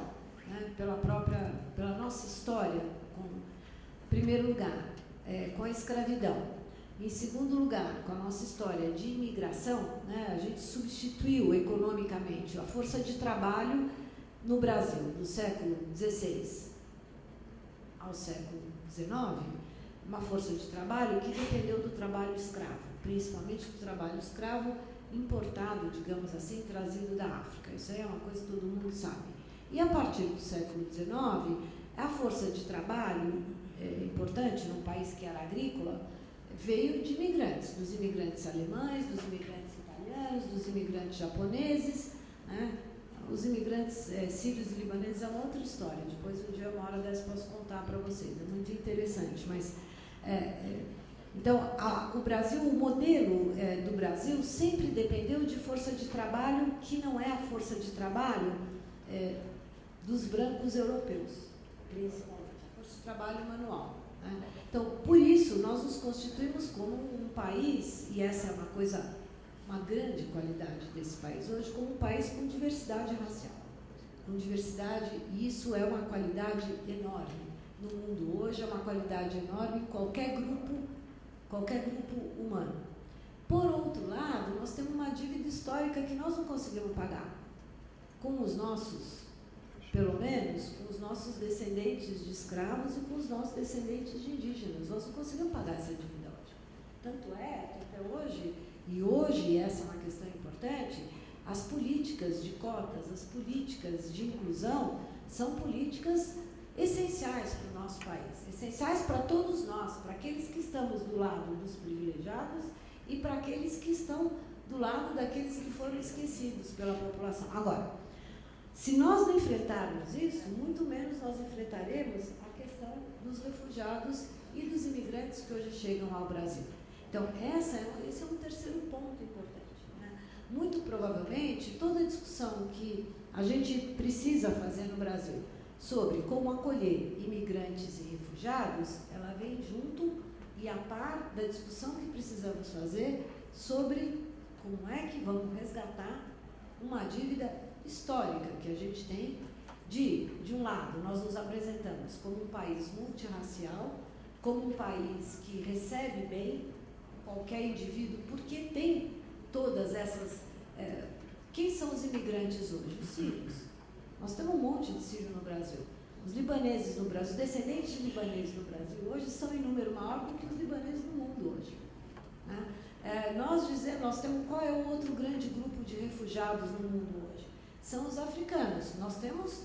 né, pela nossa história, em primeiro lugar, com a escravidão. Em segundo lugar, com a nossa história de imigração, né, a gente substituiu economicamente a força de trabalho no Brasil, do século XVI ao século XIX, uma força de trabalho que dependeu do trabalho escravo, principalmente do trabalho escravo importado, digamos assim, trazido da África. Isso aí é uma coisa que todo mundo sabe. E a partir do século XIX, a força de trabalho importante num país que era agrícola veio de imigrantes, dos imigrantes alemães, dos imigrantes italianos, dos imigrantes japoneses, né? Os imigrantes sírios e libaneses é uma outra história. Depois, um dia, uma hora dessa, posso contar para vocês. É muito interessante. Mas, então, o Brasil, o modelo do Brasil sempre dependeu de força de trabalho que não é a força de trabalho dos brancos europeus, principalmente. A força de trabalho manual. Né? Então, por isso, nós nos constituímos como um país, e essa é uma grande qualidade desse país hoje, como um país com diversidade racial. Com diversidade, e isso é uma qualidade enorme. No mundo hoje é uma qualidade enorme em qualquer grupo humano. Por outro lado, nós temos uma dívida histórica que nós não conseguimos pagar. Com os nossos, pelo menos, com os nossos descendentes de escravos e com os nossos descendentes de indígenas. Nós não conseguimos pagar essa dívida hoje. Tanto é que até hoje, e hoje essa é uma questão importante, as políticas de cotas, as políticas de inclusão são políticas essenciais para o nosso país, essenciais para todos nós, para aqueles que estamos do lado dos privilegiados e para aqueles que estão do lado daqueles que foram esquecidos pela população. Agora, se nós não enfrentarmos isso, muito menos nós enfrentaremos a questão dos refugiados e dos imigrantes que hoje chegam ao Brasil. Então, esse é um terceiro ponto importante. Né? Muito provavelmente, toda a discussão que a gente precisa fazer no Brasil sobre como acolher imigrantes e refugiados, ela vem junto e a par da discussão que precisamos fazer sobre como é que vamos resgatar uma dívida histórica que a gente tem de um lado, nós nos apresentamos como um país multirracial, como um país que recebe bem qualquer indivíduo, porque tem todas essas... quem são os imigrantes hoje? Os sírios. Nós temos um monte de sírio no Brasil. Os libaneses no Brasil, os descendentes de libaneses no Brasil hoje são em número maior do que os libaneses no mundo hoje. Né? Nós temos qual é o outro grande grupo de refugiados no mundo hoje? São os africanos. Nós temos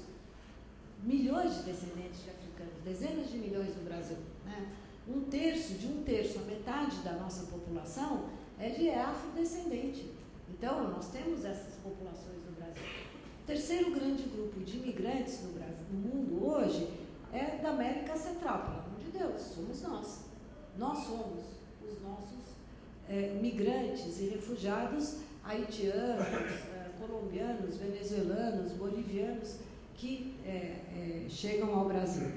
milhões de descendentes de africanos, dezenas de milhões no Brasil. Né? De um terço a metade da nossa população é afrodescendente. Então, nós temos essas populações no Brasil. O terceiro grande grupo de imigrantes no Brasil, no mundo hoje é da América Central, pelo amor de Deus, somos nós. Nós somos os nossos migrantes e refugiados haitianos, colombianos, venezuelanos, bolivianos que chegam ao Brasil.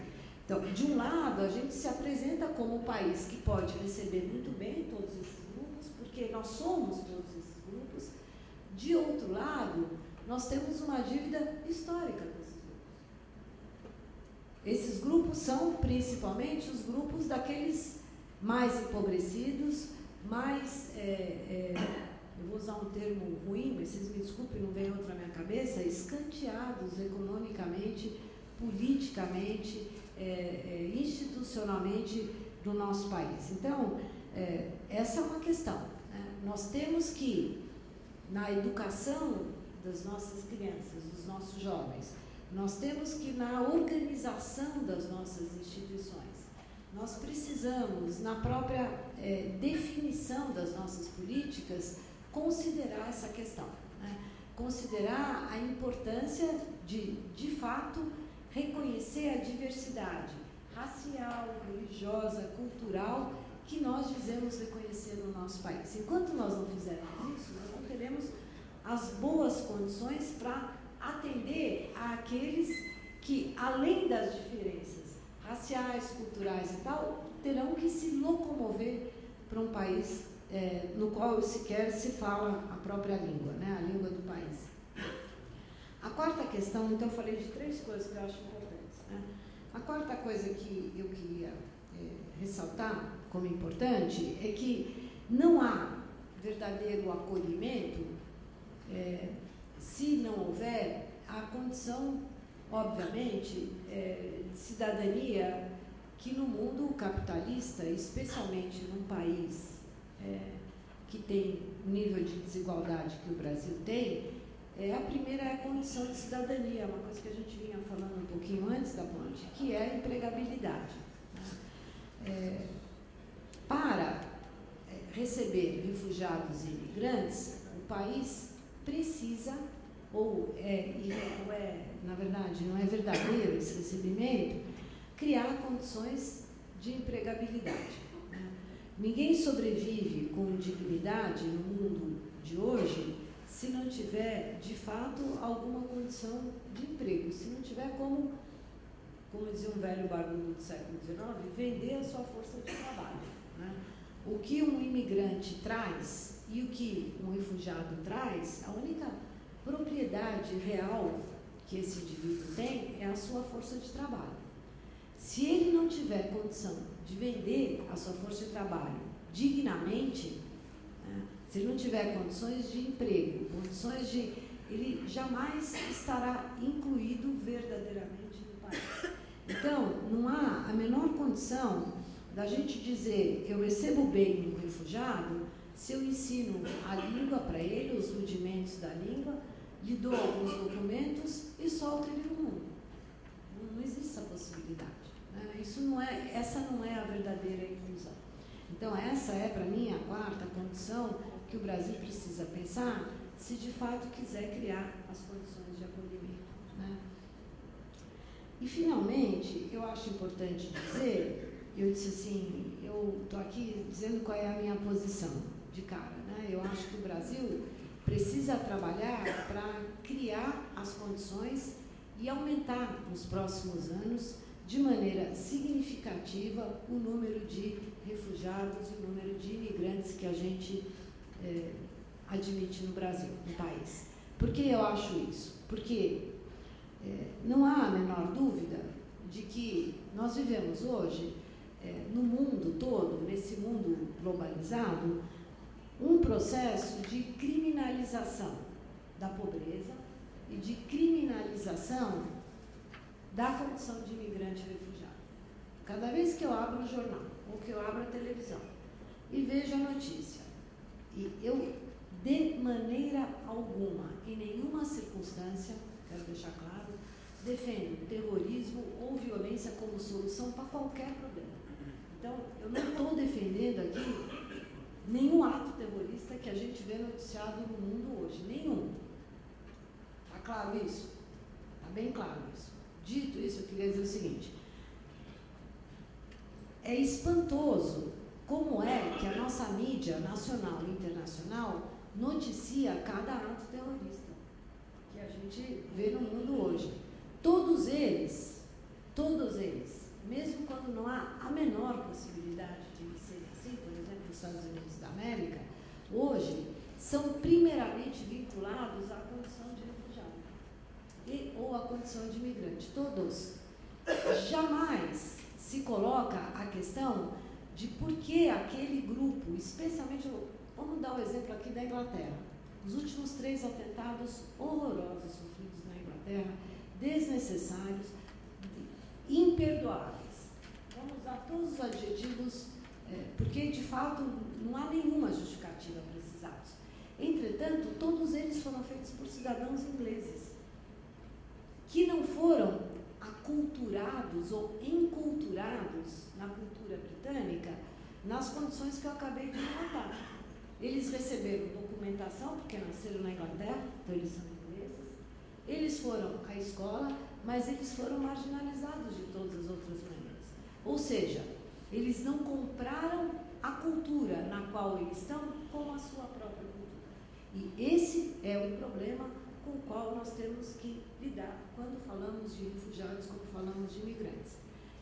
Então, de um lado, a gente se apresenta como um país que pode receber muito bem todos esses grupos, porque nós somos todos esses grupos. De outro lado, nós temos uma dívida histórica com esses grupos. Esses grupos são principalmente os grupos daqueles mais empobrecidos, mais, eu vou usar um termo ruim, mas vocês me desculpem, não vem outro na minha cabeça, escanteados economicamente, politicamente, institucionalmente do nosso país. Então, essa é uma questão. Né? Nós temos que, na educação das nossas crianças, dos nossos jovens, nós temos que, na organização das nossas instituições, nós precisamos, na própria definição das nossas políticas, considerar essa questão. Né? Considerar a importância de fato, reconhecer a diversidade racial, religiosa, cultural, que nós dizemos reconhecer no nosso país. Enquanto nós não fizermos isso, nós não teremos as boas condições para atender àqueles que, além das diferenças raciais, culturais e tal, terão que se locomover para um país no qual sequer se fala a própria língua, né? A língua do país. A quarta questão, então eu falei de 3 coisas que eu acho importantes. Né? A quarta coisa que eu queria ressaltar como importante é que não há verdadeiro acolhimento se não houver a condição, obviamente, de cidadania que no mundo capitalista, especialmente num país que tem o nível de desigualdade que o Brasil tem, a primeira é a condição de cidadania, uma coisa que a gente vinha falando um pouquinho antes da ponte, que é a empregabilidade. Né? Para receber refugiados e imigrantes, o país precisa, na verdade, não é verdadeiro esse recebimento, criar condições de empregabilidade. Né? Ninguém sobrevive com dignidade no mundo de hoje se não tiver, de fato, alguma condição de emprego, se não tiver como dizia um velho barbudo do século XIX, vender a sua força de trabalho. Né? O que um imigrante traz e o que um refugiado traz, a única propriedade real que esse indivíduo tem é a sua força de trabalho. Se ele não tiver condição de vender a sua força de trabalho dignamente, né, se ele não tiver condições de emprego, ele jamais estará incluído verdadeiramente no país. Então, não há a menor condição da gente dizer, eu recebo bem um refugiado se eu ensino a língua para ele, os rudimentos da língua, lhe dou alguns documentos e solto ele no mundo. Não existe essa possibilidade. Né? Essa não é a verdadeira inclusão. Então, essa é, para mim, a quarta condição que o Brasil precisa pensar se de fato quiser criar as condições de acolhimento. Né? E, finalmente, eu acho importante dizer, eu disse assim, eu estou aqui dizendo qual é a minha posição de cara. Né? Eu acho que o Brasil precisa trabalhar para criar as condições e aumentar nos próximos anos, de maneira significativa, o número de refugiados e o número de imigrantes que a gente admite no Brasil, no país. Por que eu acho isso? Porque não há a menor dúvida de que nós vivemos hoje no mundo todo, nesse mundo globalizado, um processo de criminalização da pobreza e de criminalização da condição de imigrante e refugiado. Cada vez que eu abro o jornal ou que eu abro a televisão e vejo a notícia, e eu, de maneira alguma, em nenhuma circunstância, quero deixar claro, defendo terrorismo ou violência como solução para qualquer problema. Então, eu não estou defendendo aqui nenhum ato terrorista que a gente vê noticiado no mundo hoje. Nenhum. Está claro isso? Está bem claro isso. Dito isso, eu queria dizer o seguinte. É espantoso como é que a nossa mídia nacional e internacional noticia cada ato terrorista que a gente vê no mundo hoje. Todos eles, mesmo quando não há a menor possibilidade de ser assim, por exemplo, nos Estados Unidos da América, hoje são primeiramente vinculados à condição de refugiado ou à condição de imigrante. Todos. Jamais se coloca a questão de por que aquele grupo, especialmente, vamos dar o exemplo aqui da Inglaterra, os últimos 3 atentados horrorosos sofridos na Inglaterra, desnecessários, imperdoáveis. Vamos usar todos os adjetivos, porque, de fato, não há nenhuma justificativa para esses atos. Entretanto, todos eles foram feitos por cidadãos ingleses, que não foram aculturados ou enculturados na cultura britânica nas condições que eu acabei de relatar. Eles receberam documentação, porque nasceram na Inglaterra, então eles são ingleses. Eles foram à escola, mas eles foram marginalizados de todas as outras maneiras. Ou seja, eles não compraram a cultura na qual eles estão com a sua própria cultura. E esse é o problema com o qual nós temos que lidar quando falamos de refugiados, quando falamos de imigrantes.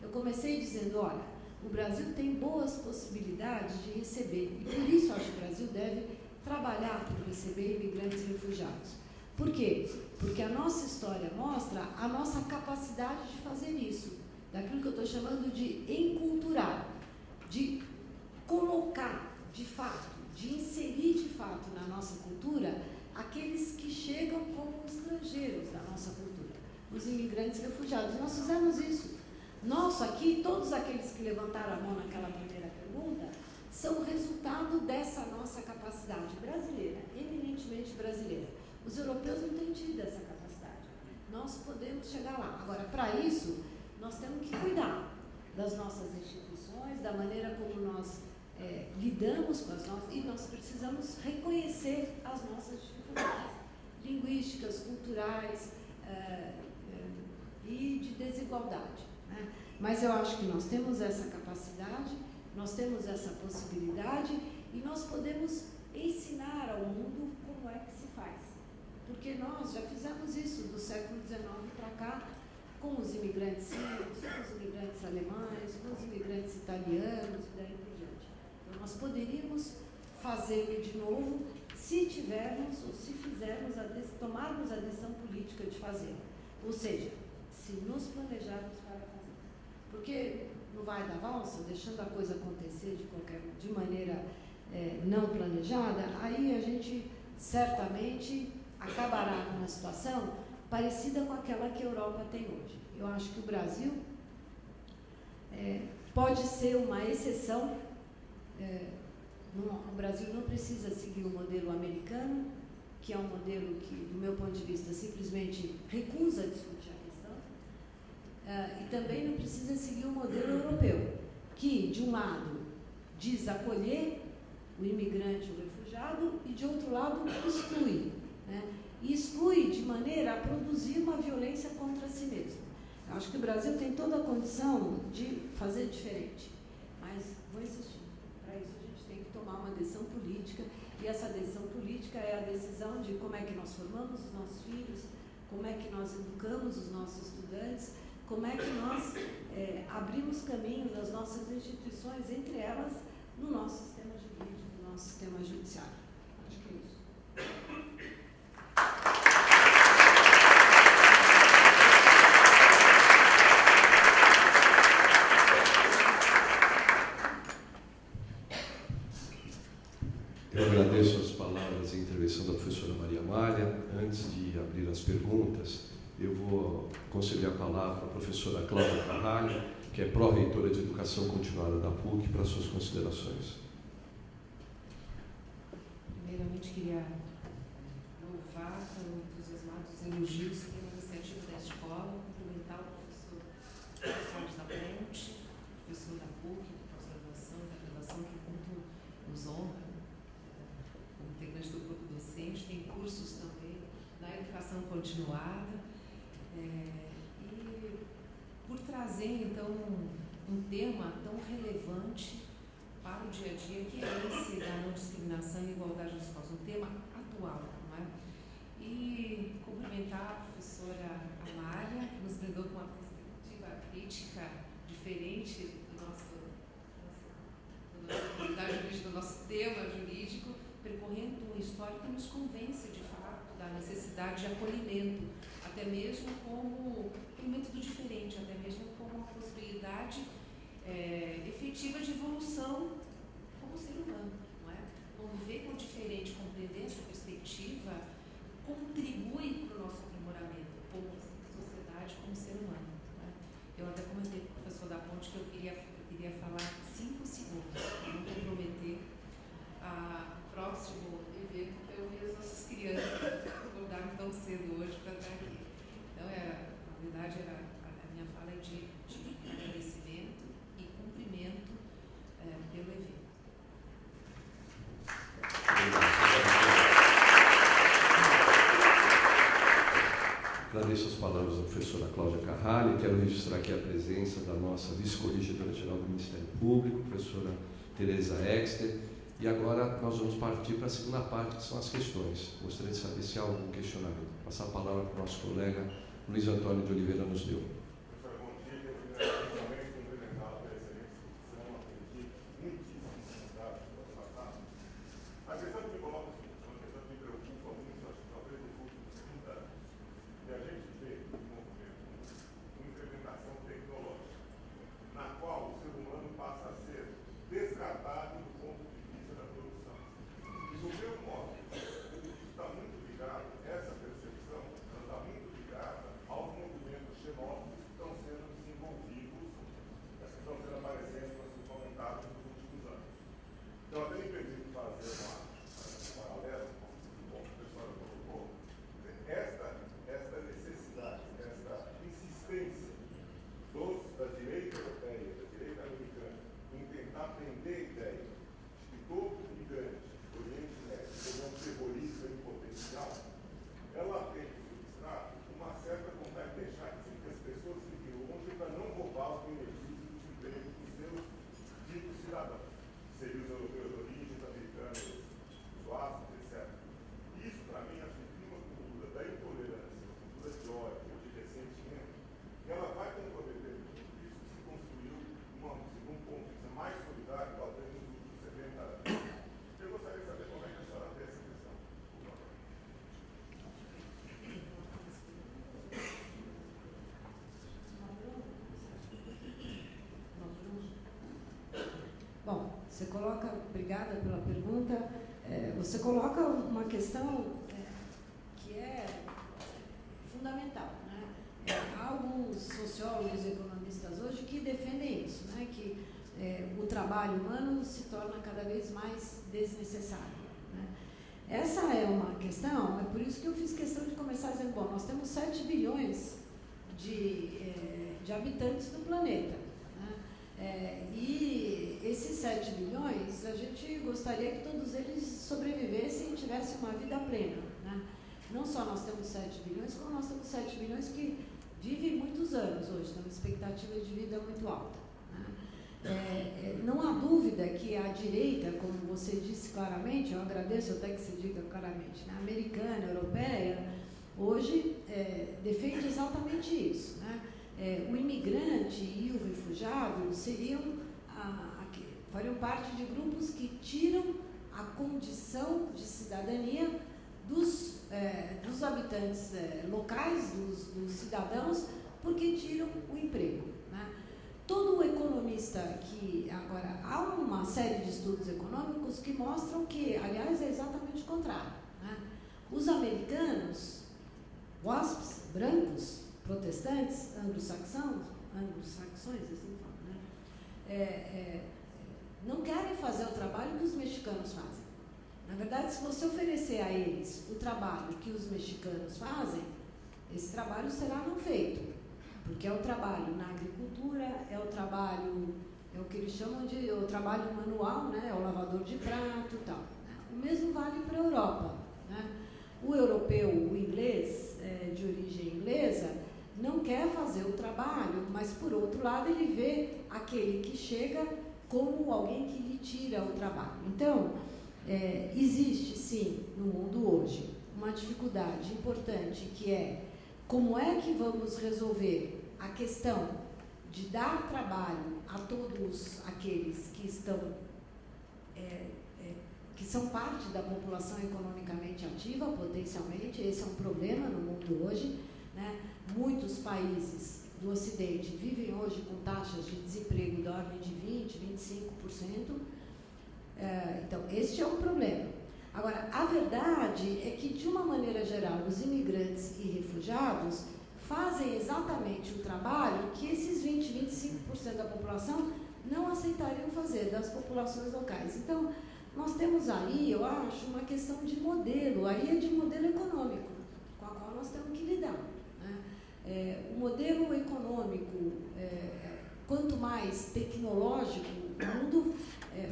Eu comecei dizendo, olha, o Brasil tem boas possibilidades de receber, e por isso acho que o Brasil deve trabalhar por receber imigrantes e refugiados. Por quê? Porque a nossa história mostra a nossa capacidade de fazer isso, daquilo que eu estou chamando de enculturar, de colocar de fato, de inserir de fato na nossa cultura aqueles que chegam como estrangeiros da nossa cultura, os imigrantes e refugiados. Nós fizemos isso. Nós aqui, todos aqueles que levantaram a mão naquela primeira pergunta, são resultado dessa nossa capacidade brasileira, eminentemente brasileira. Os europeus não têm tido essa capacidade. Nós podemos chegar lá. Agora, para isso, nós temos que cuidar das nossas instituições, da maneira como nós lidamos com as nossas, e nós precisamos reconhecer as nossas dificuldades linguísticas, culturais e de desigualdade, né? Mas eu acho que nós temos essa capacidade, nós temos essa possibilidade e nós podemos ensinar ao mundo como é que se faz. Porque nós já fizemos isso do século XIX para cá, com os imigrantes sírios, com os imigrantes alemães, com os imigrantes italianos e daí por diante. Então, nós poderíamos fazê-lo de novo se tivermos ou se fizermos, tomarmos a decisão política de fazê-lo. Ou seja, se nos planejarmos para fazer. Porque não vai dar valsa, deixando a coisa acontecer de maneira não planejada, aí a gente certamente acabará numa situação parecida com aquela que a Europa tem hoje. Eu acho que o Brasil pode ser uma exceção. O Brasil não precisa seguir o modelo americano, que é um modelo que, do meu ponto de vista, simplesmente recusa discutir a questão, e também não precisa seguir o modelo europeu, que, de um lado, diz acolher o imigrante ou o refugiado e, de outro lado, exclui, né? E exclui de maneira a produzir uma violência contra si mesmo. Eu acho que o Brasil tem toda a condição de fazer diferente, mas vou insistir. Para isso a gente tem que tomar uma decisão política, e essa decisão política é a decisão de como é que nós formamos os nossos filhos, como é que nós educamos os nossos estudantes, como é que nós abrimos caminho das nossas instituições, entre elas no nosso sistema jurídico, no nosso sistema judiciário. Acho que é isso. Carralha. Antes de abrir as perguntas, eu vou conceder a palavra à professora Cláudia Carralha, que é pró-reitora de Educação Continuada da PUC, para suas considerações. Primeiramente, queria louvar com entusiasmados elogios pela iniciativa da escola, cumprimentar o professor Carlos da Ponte, professor da PUC, de pós-graduação e da graduação, que muito nos honra, como integrante do grupo docente. Tem cursos também na educação continuada, e por trazer, então, um tema tão relevante para o dia a dia, que é esse da não discriminação e igualdade dos povos, um tema atual, não é? E cumprimentar a professora Amália, que nos brindou com uma perspectiva crítica diferente do nosso tema jurídico, percorrendo um histórico que nos convence, de fato, da necessidade de acolhimento, até mesmo como acolhimento do diferente, até mesmo como uma possibilidade efetiva de evolução como ser humano, não é? Conviver com o diferente, compreender essa perspectiva, contribui para o nosso aprimoramento como sociedade, como ser humano, não é? Eu até comentei com o professor da Ponte que eu queria falar 5 segundos, para não comprometer a próximo evento, eu vi as nossas crianças acordaram tão cedo hoje para estar aqui. Então, na verdade, a minha fala é de agradecimento e cumprimento pelo evento. Agradeço as palavras da professora Cláudia Carralha. Quero registrar aqui a presença da nossa vice-corregedora-geral do Ministério Público, professora Tereza Exter. E agora nós vamos partir para a segunda parte, que são as questões. Gostaria de saber se há algum questionamento. Vou passar a palavra para o nosso colega Luiz Antônio de Oliveira nos deu. Professora, bom dia. Eu também cumprimentá-la pela excelente discussão, aprendi muitíssimos dados do passado. A questão que me coloca é uma questão que me preocupa muito, acho que talvez nos últimos 30 anos. E a gente vê no movimento uma implementação tecnológica, na qual o ser humano passa a ser descartado do ponto de vista da produção. E do meu modo, isso está muito ligado, essa percepção, ela está muito ligada aos movimentos xenófobos que estão sendo desenvolvidos, que estão sendo aparecendo nos comentários nos últimos anos. Então, até me permito fazer um paralelo com o que a professora colocou. Esta necessidade, esta insistência da direita europeia, da direita americana, em tentar prender a ideia de que todo migrante do Oriente Médio seria um terrorista em potencial, ela tem que substrato uma certa vontade de deixar que as pessoas fiquem longe para não roubar os benefícios dos empregos dos seus ditos cidadãos, seriam os europeus de origem, os americanos, os vascos, etc. Isso, para mim, acho que cria uma cultura da intolerância, uma cultura de ódio, de ressentimento, e ela vai comprometer tudo isso que se construiu num ponto de vista mais solidário, talvez nos últimos 70 anos. Eu gostaria de saber como é que a senhora vê essa questão. Bom, você coloca, obrigada pela pergunta, você coloca uma questão que é fundamental, né? Há alguns sociólogos e economistas hoje que defendem isso, né? Que o trabalho humano se torna cada vez mais desnecessário, né? Essa é uma questão, é por isso que eu fiz questão de começar dizendo, bom, nós temos 7 bilhões de habitantes no planeta, né? E esses 7 bilhões, a gente gostaria que todos eles sobrevivessem e tivessem uma vida plena, né? Não só nós temos 7 bilhões, como nós temos 7 bilhões que vivem muitos anos hoje, temos uma expectativa de vida muito alta, né? Não há dúvida que a direita, como você disse claramente, eu agradeço até que você diga claramente, né? Americana, europeia, hoje defende exatamente isso, né? O imigrante e o refugiado fariam parte de grupos que tiram a condição de cidadania dos habitantes locais, dos cidadãos, porque tiram o emprego, né? Todo economista agora, há uma série de estudos econômicos que mostram que, aliás, é exatamente o contrário, né? Os americanos, WASPs, brancos, protestantes, anglo-saxões, assim fala, né? Não querem fazer o trabalho que os mexicanos fazem. Na verdade, se você oferecer a eles o trabalho que os mexicanos fazem, esse trabalho será não feito, porque é o trabalho na agricultura, é o trabalho, é o que eles chamam de o trabalho manual, né? É o lavador de prato e tal. O mesmo vale para a Europa, né? O europeu, o inglês, de origem inglesa, não quer fazer o trabalho, mas, por outro lado, ele vê aquele que chega como alguém que lhe tira o trabalho. Então, existe, sim, no mundo hoje, uma dificuldade importante, que é como é que vamos resolver a questão de dar trabalho a todos aqueles que estão que são parte da população economicamente ativa, potencialmente. Esse é um problema no mundo hoje, né? Muitos países do Ocidente vivem hoje com taxas de desemprego da ordem de 20%, 25%. Então, este é um problema. Agora, a verdade é que, de uma maneira geral, os imigrantes e refugiados fazem exatamente o trabalho que esses 20%, 25% da população não aceitariam fazer, das populações locais. Então, nós temos aí, eu acho, uma questão de modelo, aí é de modelo econômico, com a qual nós temos que lidar, né? O modelo econômico, quanto mais tecnológico, o mundo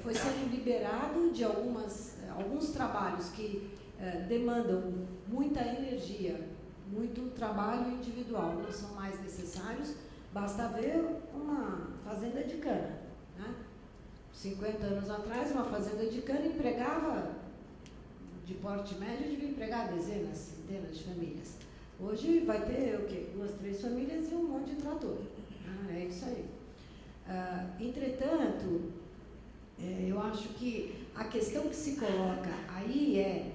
foi sendo liberado de alguns trabalhos que demandam muita energia, muito trabalho individual, não são mais necessários. Basta ver uma fazenda de cana, né? 50 anos atrás, uma fazenda de cana empregava, de porte médio, devia empregar dezenas, centenas de famílias. Hoje vai ter o quê? 2, 3 famílias e um monte de trator. É isso aí. Entretanto, eu acho que a questão que se coloca aí é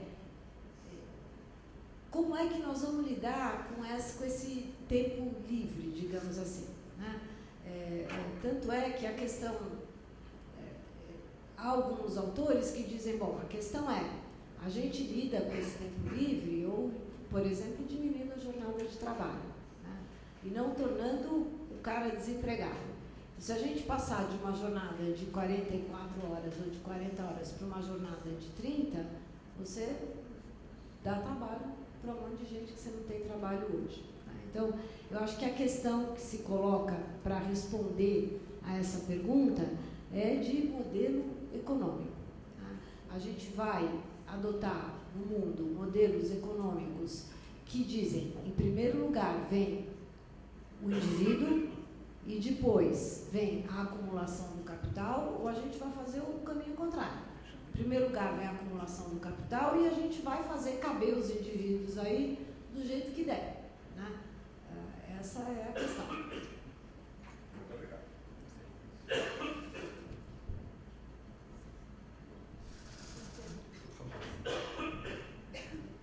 como é que nós vamos lidar com esse tempo livre, digamos assim, né? Tanto é que a questão... há alguns autores que dizem, bom, a questão é, a gente lida com esse tempo livre ou, por exemplo, diminuindo a jornada de trabalho, né? E não tornando o cara desempregado. Se a gente passar de uma jornada de 44 horas ou de 40 horas para uma jornada de 30, você dá trabalho para um monte de gente que você não tem trabalho hoje, né? Então, eu acho que a questão que se coloca para responder a essa pergunta é de modelo econômico, né? A gente vai adotar no mundo modelos econômicos que dizem, em primeiro lugar, vem o indivíduo e depois vem a acumulação do capital, ou a gente vai fazer o caminho contrário. Em primeiro lugar, vem a acumulação do capital e a gente vai fazer caber os indivíduos aí do jeito que der, né? Essa é a questão. Muito obrigado.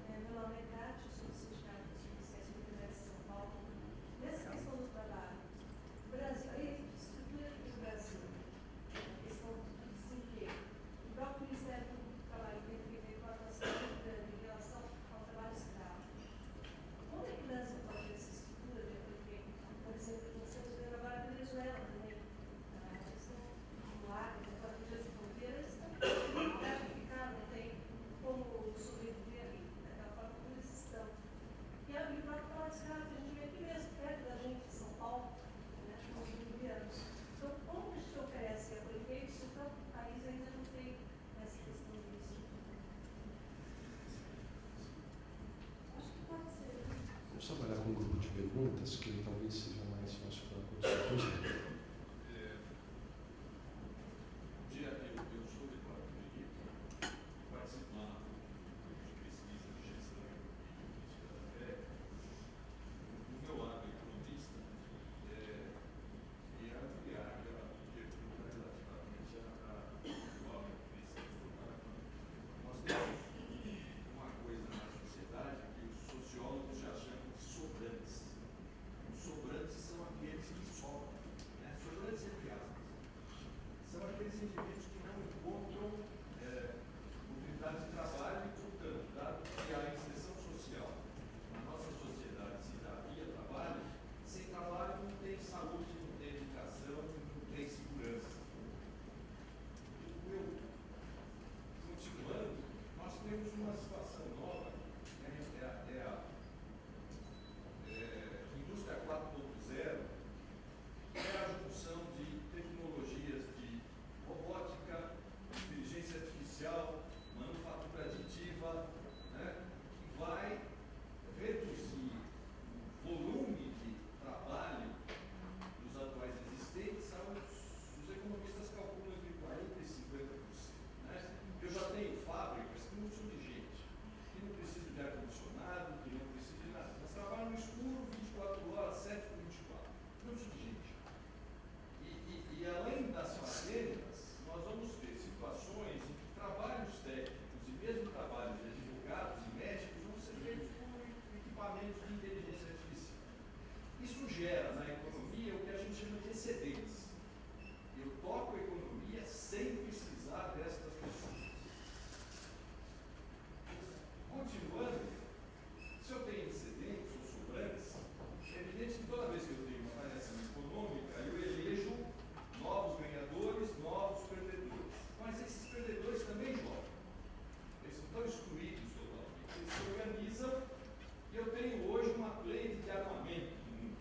Meu nome é Cátia, sou assistente do Ciência Universidade de São Paulo. Nessa questão do trabalho, o Brasil, aí, estrutura do Brasil, a questão do desemprego. O próprio Ministério Público do Trabalho tem que ver com a atuação em relação ao trabalho escravo. Como é que o Brasil pode ter essa estrutura de apoio? Por exemplo, nós estamos vendo agora a Venezuela também. A questão do ar, da quadrilha de fronteiras, está ficar, não tem como sobreviver ali, daquela forma como eles estão. E o próprio trabalho escravo que a gente vê aqui mesmo, perto da gente, em São Paulo, né, nos bolivianos. Então, como a gente oferece apoio se o próprio país ainda não tem essa questão disso? Acho que pode ser. Vamos trabalhar com um grupo de perguntas que talvez seja mais fácil para conseguir. Eu sou Eduardo Felipe, participando de pesquisa de gestão e política da fé. No meu lado economista, e ampliar aquela pergunta relativamente à obra que fez nós temos uma coisa na sociedade que os sociólogos já chamam de sobrantes. Os sobrantes são aqueles que sobram, né? gera na economia o que a gente chama de excedentes. Eu toco a economia sem precisar destas pessoas. Continuando, se eu tenho excedentes ou sobrantes, é evidente que toda vez que eu tenho uma variação econômica, eu elejo novos ganhadores, novos perdedores. Mas esses perdedores também jogam. Eles não estão excluídos totalmente. Eles se organizam e eu tenho hoje uma play de armamento no mundo.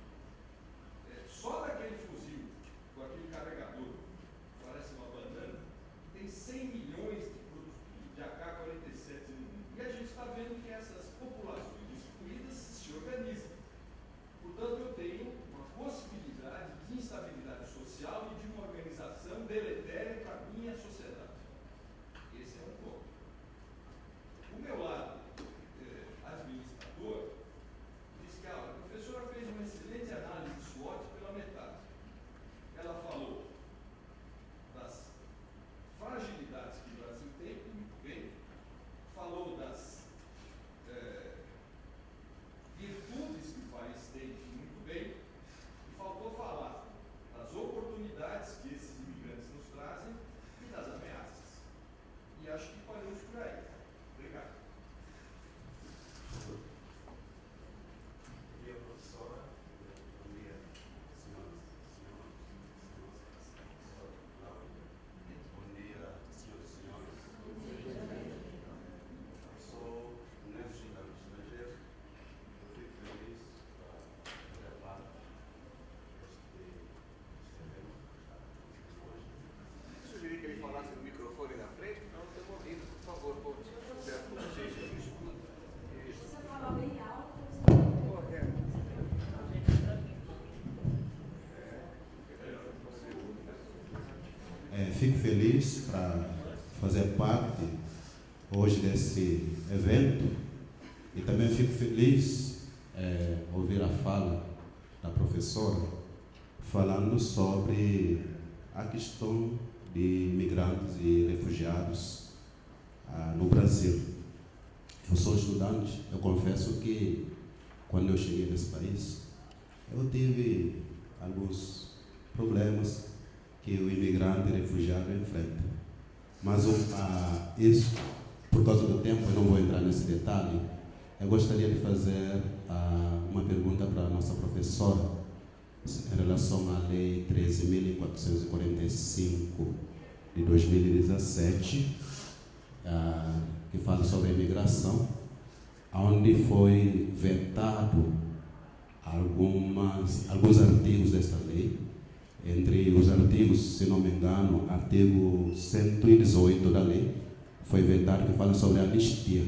Só daquele fuzil, com aquele carregador, parece uma banana, tem 100 milhões de AK-47 no mundo. E a gente está vendo que essas populações excluídas se organizam. Portanto, eu tenho uma possibilidade de instabilidade social e de uma organização deletéria para a minha sociedade. Esse é um ponto. O meu lado administrador diz que a professora fez uma excelente análise de SWOT pela metade. Ela falou das fragilidades que o Brasil tem, muito bem, falou das virtudes que o país tem, muito bem, e faltou falar das oportunidades que esses imigrantes nos trazem e das ameaças. E acho que podemos por aí. Obrigado. Bom dia, professora. Bom dia, senhoras e senhores. Bom dia, senhoras e senhores. Sou neto de estrangeiro. Eu fico feliz para fazer parte deste evento hoje. Sugeri que ele falasse no microfone na frente, porque não estamos ouvindo. Por favor, se puder, Você fala bem alto. Fico feliz para fazer parte hoje desse evento e também fico feliz ouvir a fala da professora falando sobre a questão de imigrantes e refugiados no Brasil. Eu sou estudante, eu confesso que quando eu cheguei nesse país, eu tive alguns problemas que o imigrante e refugiado enfrenta. Mas isso, por causa do tempo, eu não vou entrar nesse detalhe. Eu gostaria de fazer uma pergunta para a nossa professora em relação à Lei 13.445 de 2017, que fala sobre a imigração, onde foi vetado alguns artigos desta lei. Entre os artigos, se não me engano, artigo 118 da lei, foi vetado, que fala sobre a anistia.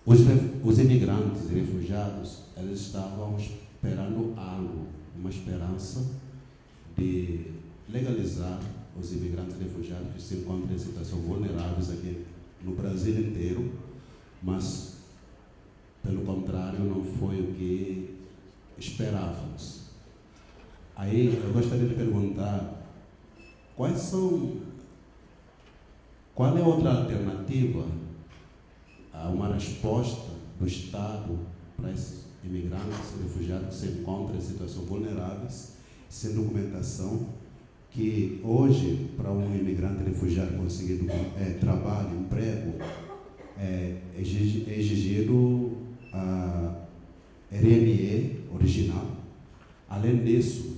Os imigrantes e refugiados, eles estavam esperando algo, uma esperança de legalizar os imigrantes e refugiados que se encontram em situação vulneráveis aqui no Brasil inteiro, mas, pelo contrário, não foi o que esperávamos. Aí eu gostaria de perguntar qual é a outra alternativa a uma resposta do Estado para esses imigrantes e refugiados que se encontram em situações vulneráveis, sem documentação, que hoje, para um imigrante e refugiado conseguir trabalho, emprego, é exigido a RNE original. Além disso,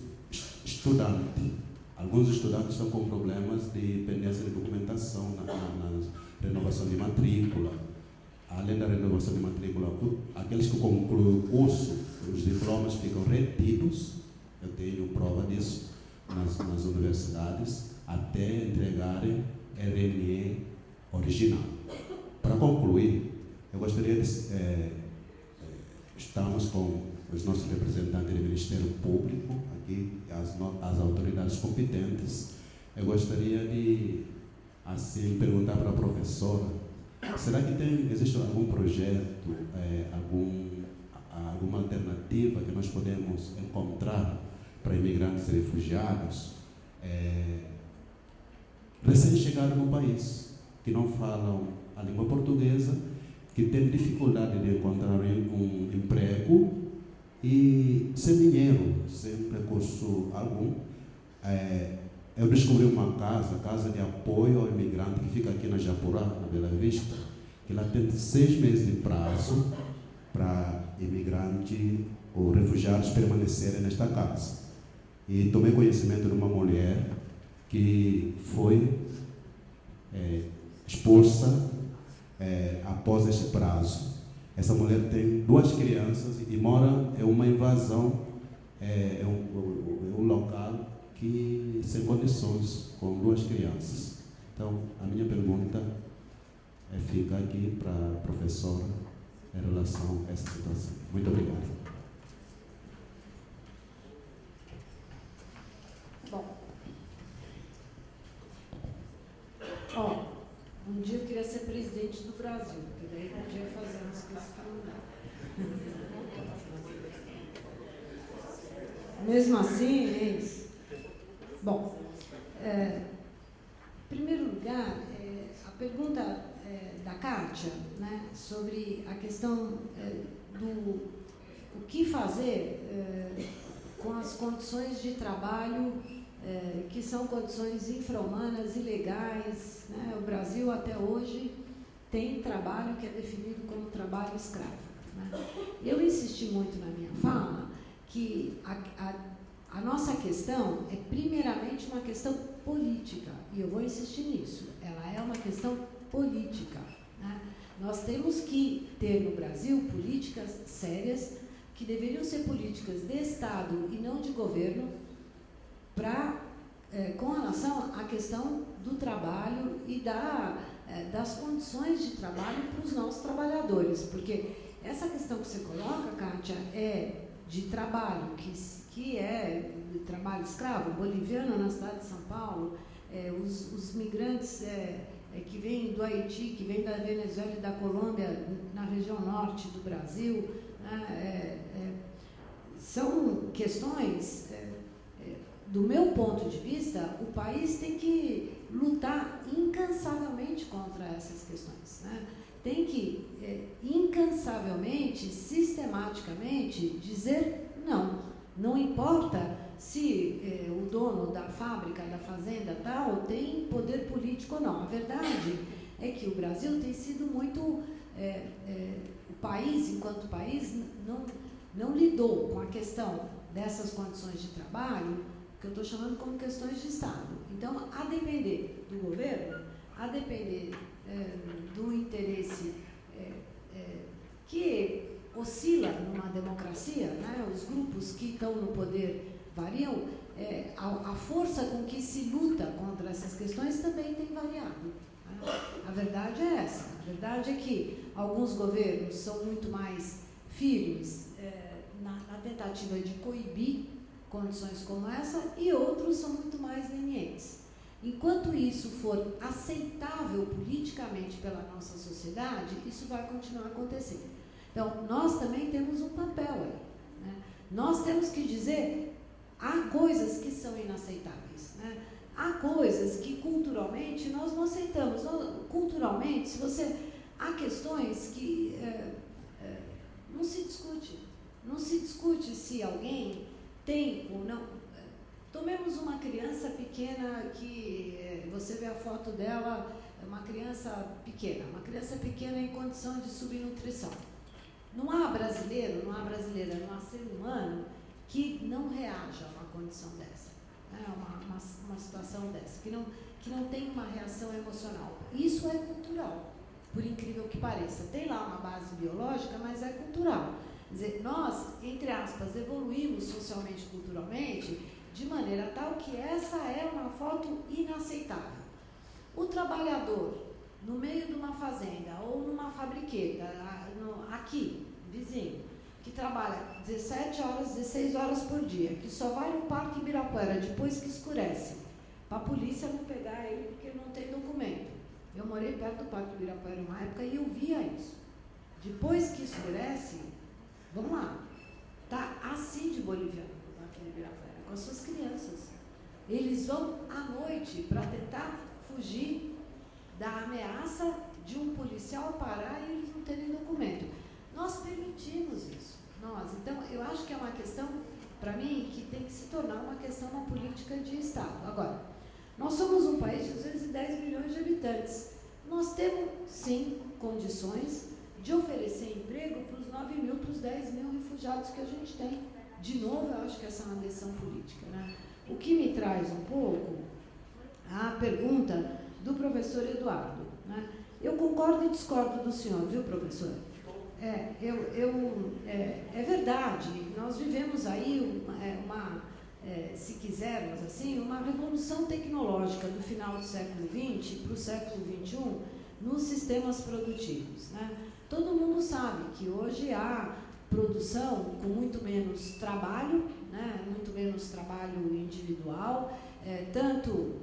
alguns estudantes estão com problemas de pendência de documentação na renovação de matrícula. Além da renovação de matrícula, aqueles que concluem o curso, os diplomas ficam retidos, eu tenho prova disso, nas universidades, até entregarem RNE original. Para concluir, eu gostaria de... estamos com os nossos representantes do Ministério Público, aqui, as autoridades competentes. Eu gostaria de, assim, perguntar para a professora, será que existe algum projeto, alguma alternativa que nós podemos encontrar para imigrantes e refugiados recém-chegados no país, que não falam a língua portuguesa, que têm dificuldade de encontrar um emprego E sem dinheiro, sem recurso algum, eu descobri uma casa de apoio ao imigrante, que fica aqui na Japurá, na Bela Vista, que ela tem 6 meses de prazo para imigrantes ou refugiados permanecerem nesta casa. E tomei conhecimento de uma mulher que foi expulsa após este prazo. Essa mulher tem 2 crianças e mora em uma invasão, um local que sem condições, com 2 crianças. Então, a minha pergunta fica aqui para a professora em relação a essa situação. Muito obrigado. Bom, um dia eu queria ser presidente do Brasil, porque daí podia fazer umas coisas que não dá. Mesmo assim, é isso. Bom, em primeiro lugar, a pergunta da Kátia, né, sobre a questão do o que fazer com as condições de trabalho que são condições infra-humanas, ilegais, né? O Brasil até hoje tem trabalho que é definido como trabalho escravo, né? Eu insisti muito na minha fala que a nossa questão é primeiramente uma questão política, e eu vou insistir nisso, ela é uma questão política, né? Nós temos que ter no Brasil políticas sérias, que deveriam ser políticas de Estado e não de governo, com relação à questão do trabalho e das condições de trabalho para os nossos trabalhadores, porque essa questão que você coloca, Kátia, é de trabalho, que é trabalho escravo, boliviano na cidade de São Paulo, os migrantes que vêm do Haiti, que vêm da Venezuela e da Colômbia, na região norte do Brasil, né, são questões... Do meu ponto de vista, o país tem que lutar incansavelmente contra essas questões, né? Tem que, incansavelmente, sistematicamente, dizer não. Não importa se o dono da fábrica, da fazenda, tal, tem poder político ou não. A verdade é que o Brasil tem sido muito... o país, enquanto país, não lidou com a questão dessas condições de trabalho, que eu estou chamando como questões de Estado. Então, a depender do governo, a depender do interesse que oscila numa democracia, né? Os grupos que estão no poder variam, a força com que se luta contra essas questões também tem variado, né? A verdade é essa. A verdade é que alguns governos são muito mais firmes na tentativa de coibir condições como essa, e outros são muito mais lenientes. Enquanto isso for aceitável politicamente pela nossa sociedade, isso vai continuar acontecendo. Então, nós também temos um papel aí, né? Nós temos que dizer, há coisas que são inaceitáveis, né? Há coisas que culturalmente nós não aceitamos. Culturalmente, há questões que não se discute. Não se discute se alguém tem ou não. Tomemos uma criança pequena que você vê a foto dela, é uma criança pequena em condição de subnutrição. Não há brasileira, não há ser humano que não reaja a uma condição dessa, né? uma situação dessa, que não tem uma reação emocional. Isso é cultural, por incrível que pareça. Tem lá uma base biológica, mas é cultural. Quer dizer, nós, entre aspas, evoluímos socialmente e culturalmente de maneira tal que essa é uma foto inaceitável. O trabalhador, no meio de uma fazenda ou numa fabriqueta, aqui, vizinho, que trabalha 17 horas, 16 horas por dia, que só vai no Parque Ibirapuera depois que escurece, para a polícia não pegar ele porque não tem documento. Eu morei perto do Parque Ibirapuera uma época e eu via isso. Depois que escurece, vamos lá, tá assim de boliviano no Parque Ibirapuera, com as suas crianças. Eles vão à noite para tentar fugir da ameaça de um policial parar e eles não terem documento. Nós permitimos isso. Então, eu acho que é uma questão, para mim, que tem que se tornar uma questão na política de Estado. Agora, nós somos um país de 210 milhões de habitantes. Nós temos, sim, condições de oferecer emprego para os 9 mil, para os 10 mil refugiados que a gente tem. De novo, eu acho que essa é uma decisão política, né? O que me traz um pouco a pergunta do professor Eduardo, né? Eu concordo e discordo do senhor, viu, professor? É verdade, nós vivemos aí se quisermos assim, uma revolução tecnológica do final do século XX para o século XXI nos sistemas produtivos, né? Todo mundo sabe que hoje há produção com muito menos trabalho, né? Muito menos trabalho individual, tanto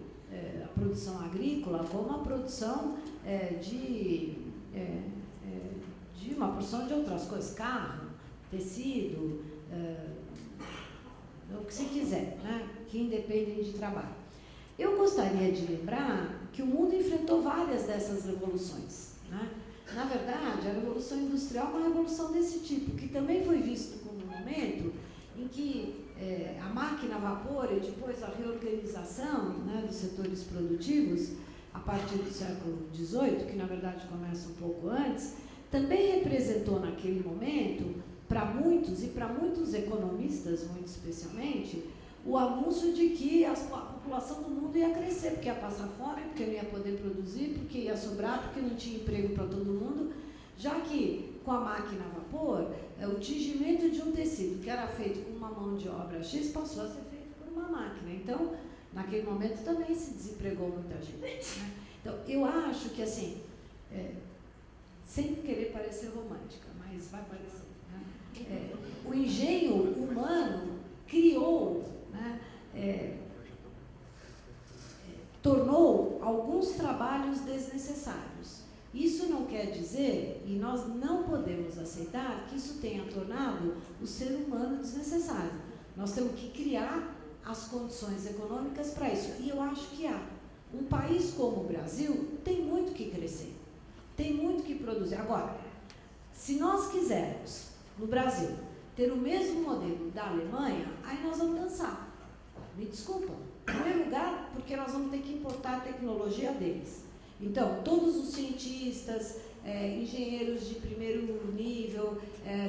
a produção agrícola como a produção de uma porção de outras coisas, carro, tecido, o que se quiser, né? Que independem de trabalho. Eu gostaria de lembrar que o mundo enfrentou várias dessas revoluções, né? Na verdade, a Revolução Industrial é uma revolução desse tipo, que também foi visto como um momento em que a máquina a vapor e depois a reorganização, né, dos setores produtivos, a partir do século XVIII, que na verdade começa um pouco antes, também representou naquele momento, para muitos, e para muitos economistas, muito especialmente, o anúncio de que a população do mundo ia crescer, porque ia passar fome, porque não ia poder produzir, porque ia sobrar, porque não tinha emprego para todo mundo, já que com a máquina a vapor, o tingimento de um tecido que era feito com uma mão de obra X passou a ser feito por uma máquina. Então, naquele momento também se desempregou muita gente, né? Então, eu acho que, assim, sem querer parecer romântica, mas vai parecer, né? O engenho humano criou, né, tornou alguns trabalhos desnecessários. Isso não quer dizer, e nós não podemos aceitar, que isso tenha tornado o ser humano desnecessário. Nós temos que criar as condições econômicas para isso. E eu acho que há. Um país como o Brasil tem muito que crescer, tem muito que produzir. Agora, se nós quisermos, no Brasil, ter o mesmo modelo da Alemanha, aí nós vamos dançar. Me desculpam. Em primeiro lugar, porque nós vamos ter que importar a tecnologia deles. Então, todos os cientistas, engenheiros de primeiro nível,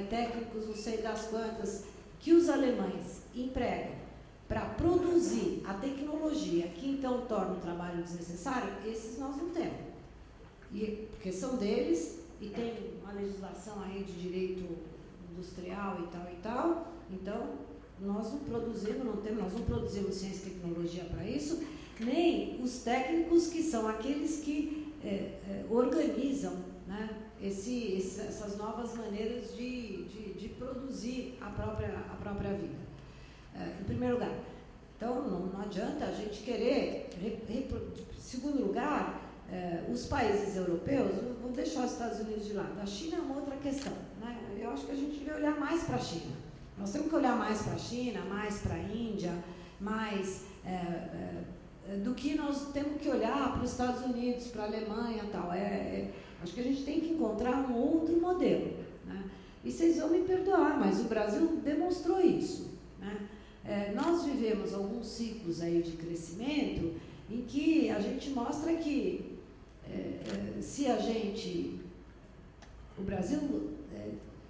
técnicos, não sei das quantas, que os alemães empregam para produzir a tecnologia que então torna o trabalho desnecessário, esses nós não temos. Porque são deles e tem uma legislação aí de direito industrial e tal, então nós não produzimos, nós não produzimos ciência e tecnologia para isso, nem os técnicos que são aqueles que organizam, né, essas novas maneiras de produzir a própria vida. Em primeiro lugar. Então, não adianta a gente querer. Em segundo lugar, os países europeus, vou deixar os Estados Unidos de lado. A China é uma outra questão, né? Eu acho que a gente devia olhar mais para a China. Nós temos que olhar mais para a China, mais para a Índia, mais do que nós temos que olhar para os Estados Unidos, para a Alemanha e tal. Acho que a gente tem que encontrar um outro modelo, né? E vocês vão me perdoar, mas o Brasil demonstrou isso, né? Nós vivemos alguns ciclos aí de crescimento em que a gente mostra que se a gente... O Brasil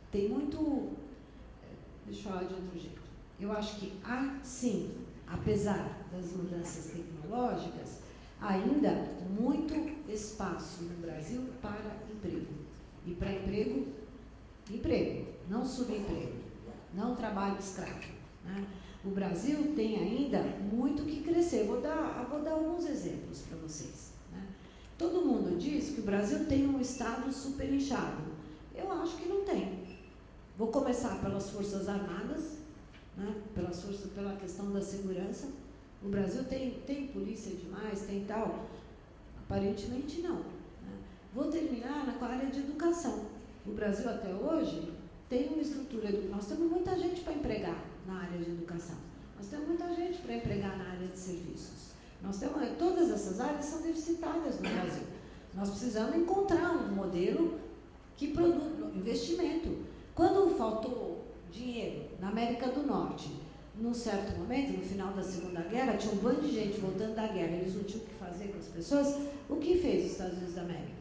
tem muito... deixa eu falar de outro jeito. Eu acho que há, sim, apesar das mudanças tecnológicas, ainda muito espaço no Brasil para emprego. E para emprego, não subemprego, não trabalho escravo, né? O Brasil tem ainda muito que crescer. Vou dar alguns exemplos para vocês, né? Todo mundo diz que o Brasil tem um Estado super inchado. Eu acho que não tem. Vou começar pelas Forças Armadas, né? Pela questão da segurança. O Brasil tem polícia demais, tem tal? Aparentemente não, né? Vou terminar com a área de educação. O Brasil até hoje tem uma estrutura, nós temos muita gente para empregar na área de educação, nós temos muita gente para empregar na área de serviços, todas essas áreas são deficitárias no Brasil. Nós precisamos encontrar um modelo que produza investimento. Quando faltou dinheiro na América do Norte. Num certo momento, no final da Segunda Guerra, tinha um bando de gente voltando da guerra, eles não tinham o que fazer com as pessoas. O que fez os Estados Unidos da América?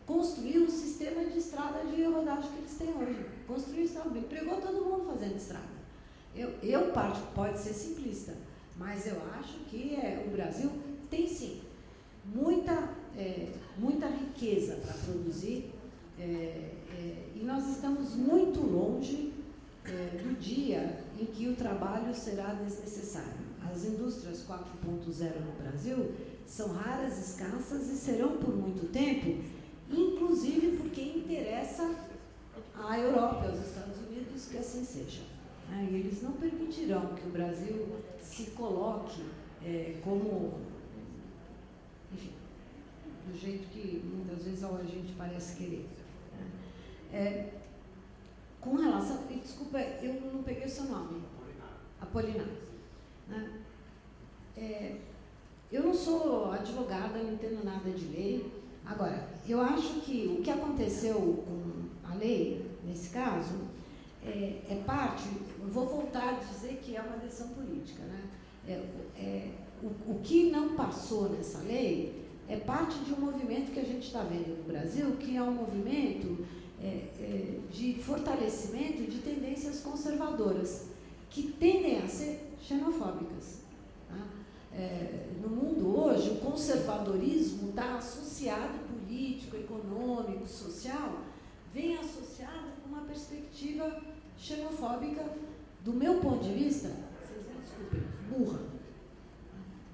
Construiu o sistema de estrada de rodagem que eles têm hoje. Construiu estrada, empregou todo mundo fazendo estrada. Pode ser simplista, mas eu acho que o Brasil tem sim muita riqueza para produzir, e nós estamos muito longe do dia em que o trabalho será desnecessário. As indústrias 4.0 no Brasil são raras, escassas e serão por muito tempo, inclusive porque interessa à Europa, aos Estados Unidos, que assim seja. E eles não permitirão que o Brasil se coloque como, enfim, do jeito que muitas vezes a gente parece querer. Com relação, desculpa, eu não peguei o seu nome. Apolinário. Eu não sou advogada, não entendo nada de lei. Agora, eu acho que o que aconteceu com a lei, nesse caso, é parte, eu vou voltar a dizer que é uma decisão política, né? O que não passou nessa lei é parte de um movimento que a gente está vendo no Brasil, que é um movimento de fortalecimento de tendências conservadoras, que tendem a ser xenofóbicas. Tá? No mundo hoje, o conservadorismo está associado, político, econômico, social, vem associado com uma perspectiva xenofóbica, do meu ponto de vista, vocês me desculpem, burra.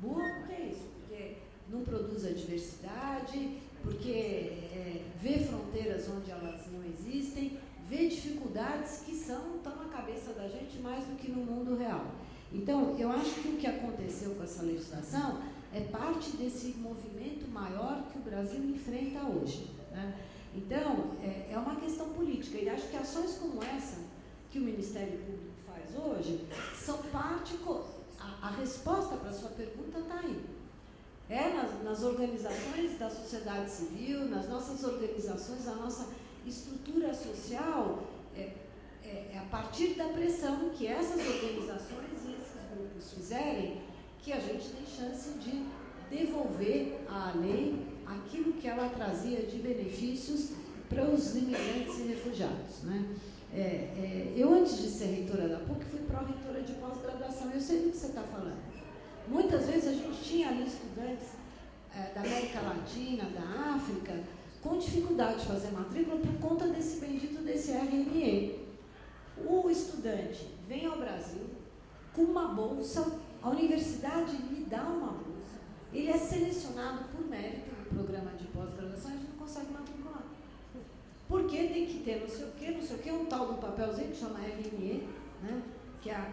Burra porque é isso, porque não produz a diversidade, porque vê fronteiras onde elas não existem, vê dificuldades que estão na cabeça da gente mais do que no mundo real. Então, eu acho que o que aconteceu com essa legislação é parte desse movimento maior que o Brasil enfrenta hoje, né? Então, é uma questão política, e acho que ações como essa que o Ministério Público faz hoje são parte... A resposta para a sua pergunta está aí. Nas organizações da sociedade civil, nas nossas organizações, a nossa estrutura social, a partir da pressão que essas organizações e esses grupos fizerem, que a gente tem chance de devolver à lei aquilo que ela trazia de benefícios para os imigrantes e refugiados, né? Eu, antes de ser reitora da PUC, fui pró-reitora de pós-graduação. Eu sei do que você está falando. Muitas vezes a gente tinha ali estudantes da América Latina, da África, com dificuldade de fazer matrícula por conta desse bendito desse RME. O estudante vem ao Brasil com uma bolsa, a universidade lhe dá uma bolsa, ele é selecionado por mérito no programa de pós-graduação e a gente não consegue matricular. Porque tem que ter não sei o que, um tal do papelzinho que chama RME, né? Que é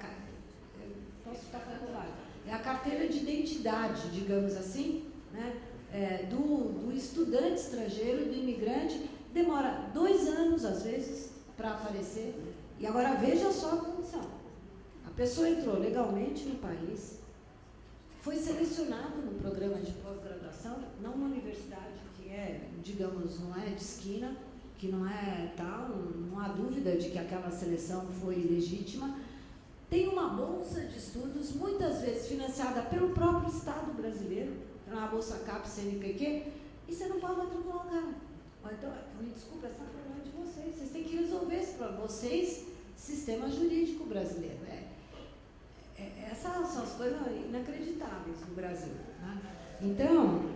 posso estar falando vários. É a carteira de identidade, digamos assim, né? Do estudante estrangeiro, do imigrante, demora 2 anos, às vezes, para aparecer. E agora veja só a condição. A pessoa entrou legalmente no país, foi selecionado no programa de pós-graduação, não uma universidade que digamos, não é de esquina, que não é tal, não há dúvida de que aquela seleção foi legítima, tem uma bolsa de estudos, muitas vezes financiada pelo próprio Estado brasileiro, uma bolsa CAPES, CNPq, e você não pode matricular o cara. Então, me desculpa, esse é o problema de vocês têm que resolver isso para vocês, sistema jurídico brasileiro. Essas são as coisas inacreditáveis no Brasil, né? Então,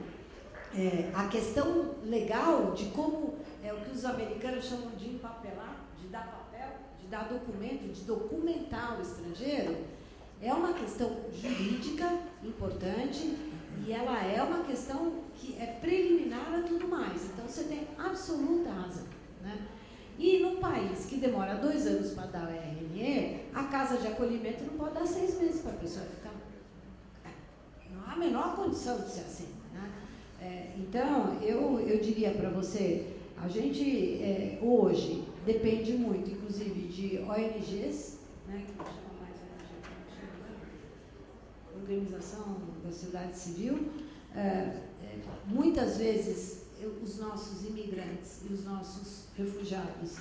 a questão legal de como o que os americanos chamam de empapelar, de dar papel, de dar documento, de documentar o estrangeiro, é uma questão jurídica importante e ela é uma questão que é preliminar a tudo mais. Então, você tem absoluta razão, né? E num país que demora 2 anos para dar o RME, a casa de acolhimento não pode dar 6 meses para a pessoa ficar. Não há a menor condição de ser assim, né? Então, eu diria para você, a gente hoje depende muito, inclusive, de ONGs, né, que chama mais ONG, Organização da Sociedade Civil. Muitas vezes os nossos imigrantes e os nossos refugiados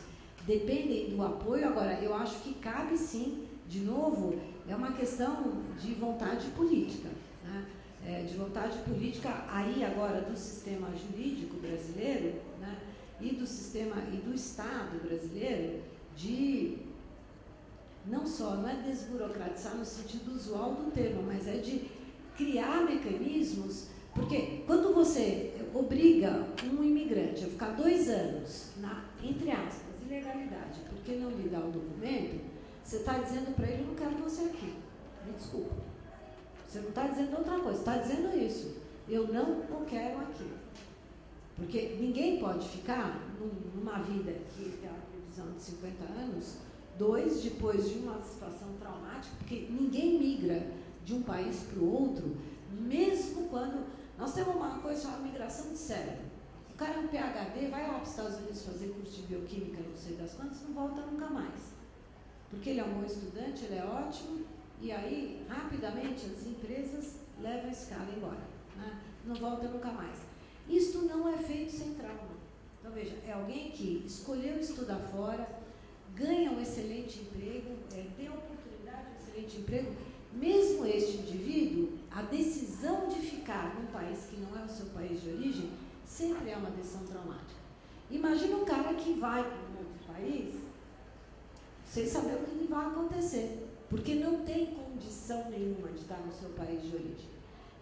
dependem do apoio. Agora, eu acho que cabe sim, de novo, é uma questão de vontade política, né? De vontade política aí agora do sistema jurídico brasileiro, né? E do sistema e do Estado brasileiro, de não é desburocratizar no sentido usual do termo, mas é de criar mecanismos, porque quando você obriga um imigrante a ficar 2 anos na, entre aspas, ilegalidade, porque não lhe dá o documento, você está dizendo para ele: eu não quero você aqui, me desculpa. Você não está dizendo outra coisa, está dizendo isso, eu não o quero aqui. Porque ninguém pode ficar numa vida que tem uma previsão de 50 anos, 2, depois de uma situação traumática, porque ninguém migra de um país para o outro, mesmo quando... Nós temos uma coisa chamada migração de cérebro. O cara é um PhD, vai lá para os Estados Unidos fazer curso de bioquímica, não sei das quantas, não volta nunca mais. Porque ele é um bom estudante, ele é ótimo, e aí, rapidamente, as empresas levam esse cara embora, né? Não volta nunca mais. Isto não é feito sem trauma. Então, veja, é alguém que escolheu estudar fora, ganha um excelente emprego, tem a oportunidade de um excelente emprego. Mesmo este indivíduo, a decisão de ficar num país que não é o seu país de origem, sempre é uma decisão traumática. Imagina um cara que vai para um outro país sem saber o que vai acontecer, porque não tem condição nenhuma de estar no seu país de origem.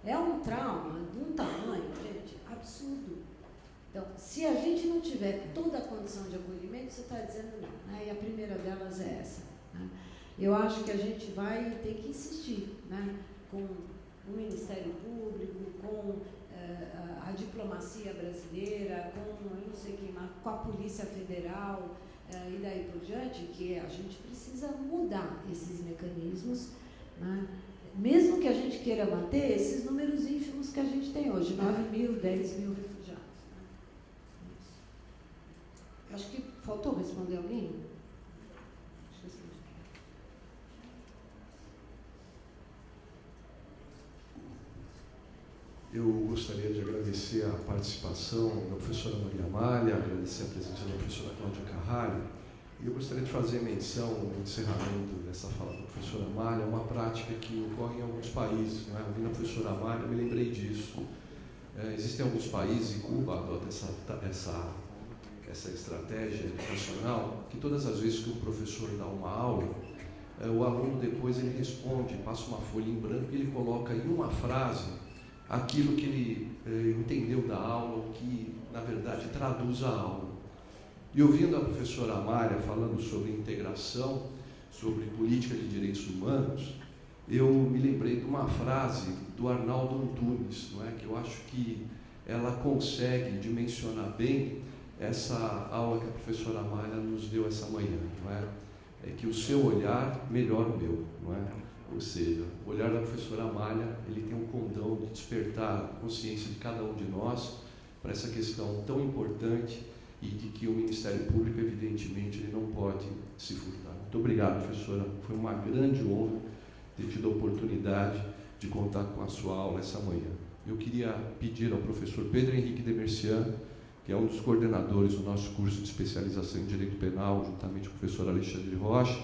É um trauma de um tamanho, gente, absurdo. Então, se a gente não tiver toda a condição de acolhimento, você está dizendo não, né? E a primeira delas é essa, né? Eu acho que a gente vai ter que insistir, né? Com o Ministério Público, com a diplomacia brasileira, com eu não sei quem mais, com a Polícia Federal e daí por diante, que a gente precisa mudar esses mecanismos, né? Mesmo que a gente queira manter esses números ínfimos que a gente tem hoje, 9 mil, 10 mil refugiados. Né? Isso. Acho que faltou responder alguém? Acho que respondi. Eu gostaria de agradecer a participação da professora Maria Amália, agradecer a presença da professora Cláudia Carralho. E eu gostaria de fazer menção, no encerramento dessa fala da professora Amália, uma prática que ocorre em alguns países. Não é? Ouvindo a professora Amália, eu me lembrei disso. Existem alguns países, e Cuba adota essa estratégia educacional, que todas as vezes que o professor dá uma aula, o aluno depois ele responde, passa uma folha em branco e ele coloca em uma frase aquilo que ele entendeu da aula, o que, na verdade, traduz a aula. E ouvindo a professora Amália falando sobre integração, sobre política de direitos humanos, eu me lembrei de uma frase do Arnaldo Antunes, não é? Que eu acho que ela consegue dimensionar bem essa aula que a professora Amália nos deu essa manhã, não é? É que o seu olhar melhora o meu, não é? Ou seja, o olhar da professora Amália, ele tem um condão de despertar a consciência de cada um de nós para essa questão tão importante e de que o Ministério Público, evidentemente, ele não pode se furtar. Muito obrigado, professora. Foi uma grande honra ter tido a oportunidade de contar com a sua aula essa manhã. Eu queria pedir ao professor Pedro Henrique Demercian, que é um dos coordenadores do nosso curso de especialização em Direito Penal, juntamente com o professor Alexandre Rocha,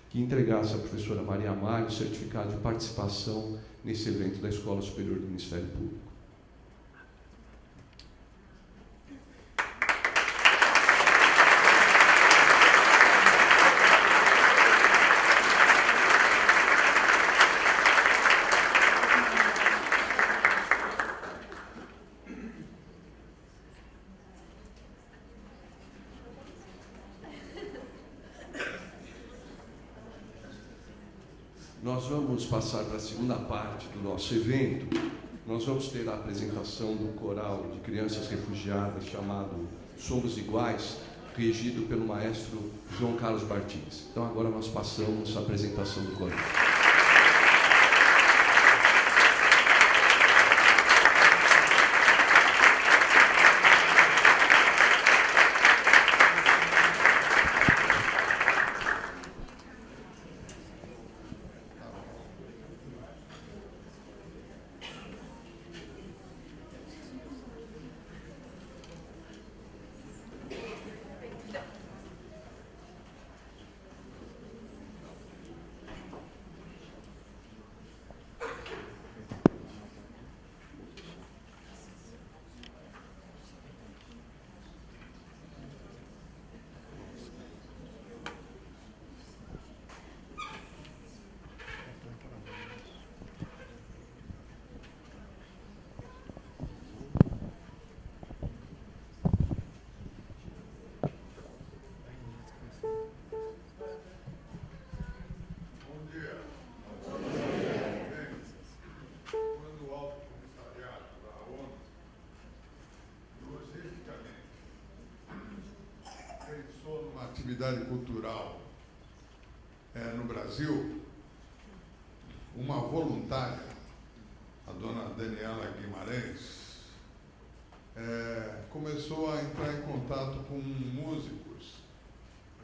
que entregasse à professora Maria Amália o certificado de participação nesse evento da Escola Superior do Ministério Público. Nós vamos passar para a segunda parte do nosso evento. Nós vamos ter a apresentação do coral de crianças refugiadas chamado Somos Iguais, regido pelo maestro João Carlos Bartins. Então agora nós passamos a apresentação do coral. atividade cultural no Brasil, uma voluntária, a dona Daniela Guimarães, começou a entrar em contato com músicos.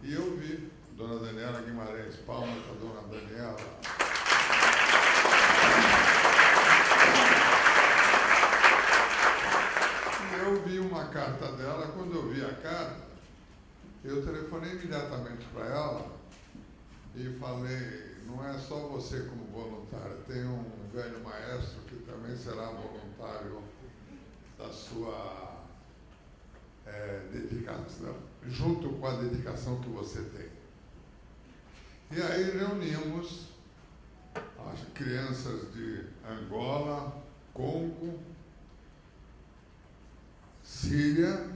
E eu vi, dona Daniela Guimarães, palmas para a dona Daniela. Eu vi uma carta dela. Quando eu vi a carta, eu telefonei imediatamente para ela e falei: não é só você como voluntária, tem um velho maestro que também será voluntário da sua dedicação, junto com a dedicação que você tem. E aí reunimos as crianças de Angola, Congo, Síria,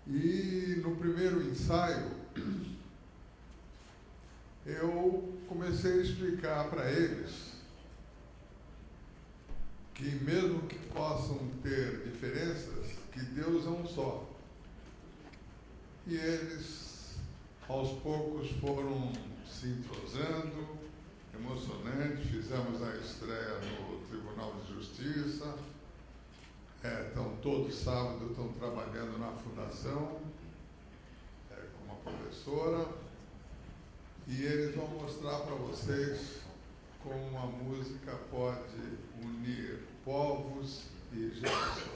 e no primeiro ensaio eu comecei a explicar para eles que mesmo que possam ter diferenças, que Deus é um só. E eles, aos poucos, foram se entrosando, emocionante. Fizemos a estreia no Tribunal de Justiça. Estão todo sábado, estão trabalhando na fundação, com uma professora. E eles vão mostrar para vocês como a música pode unir povos e gerações.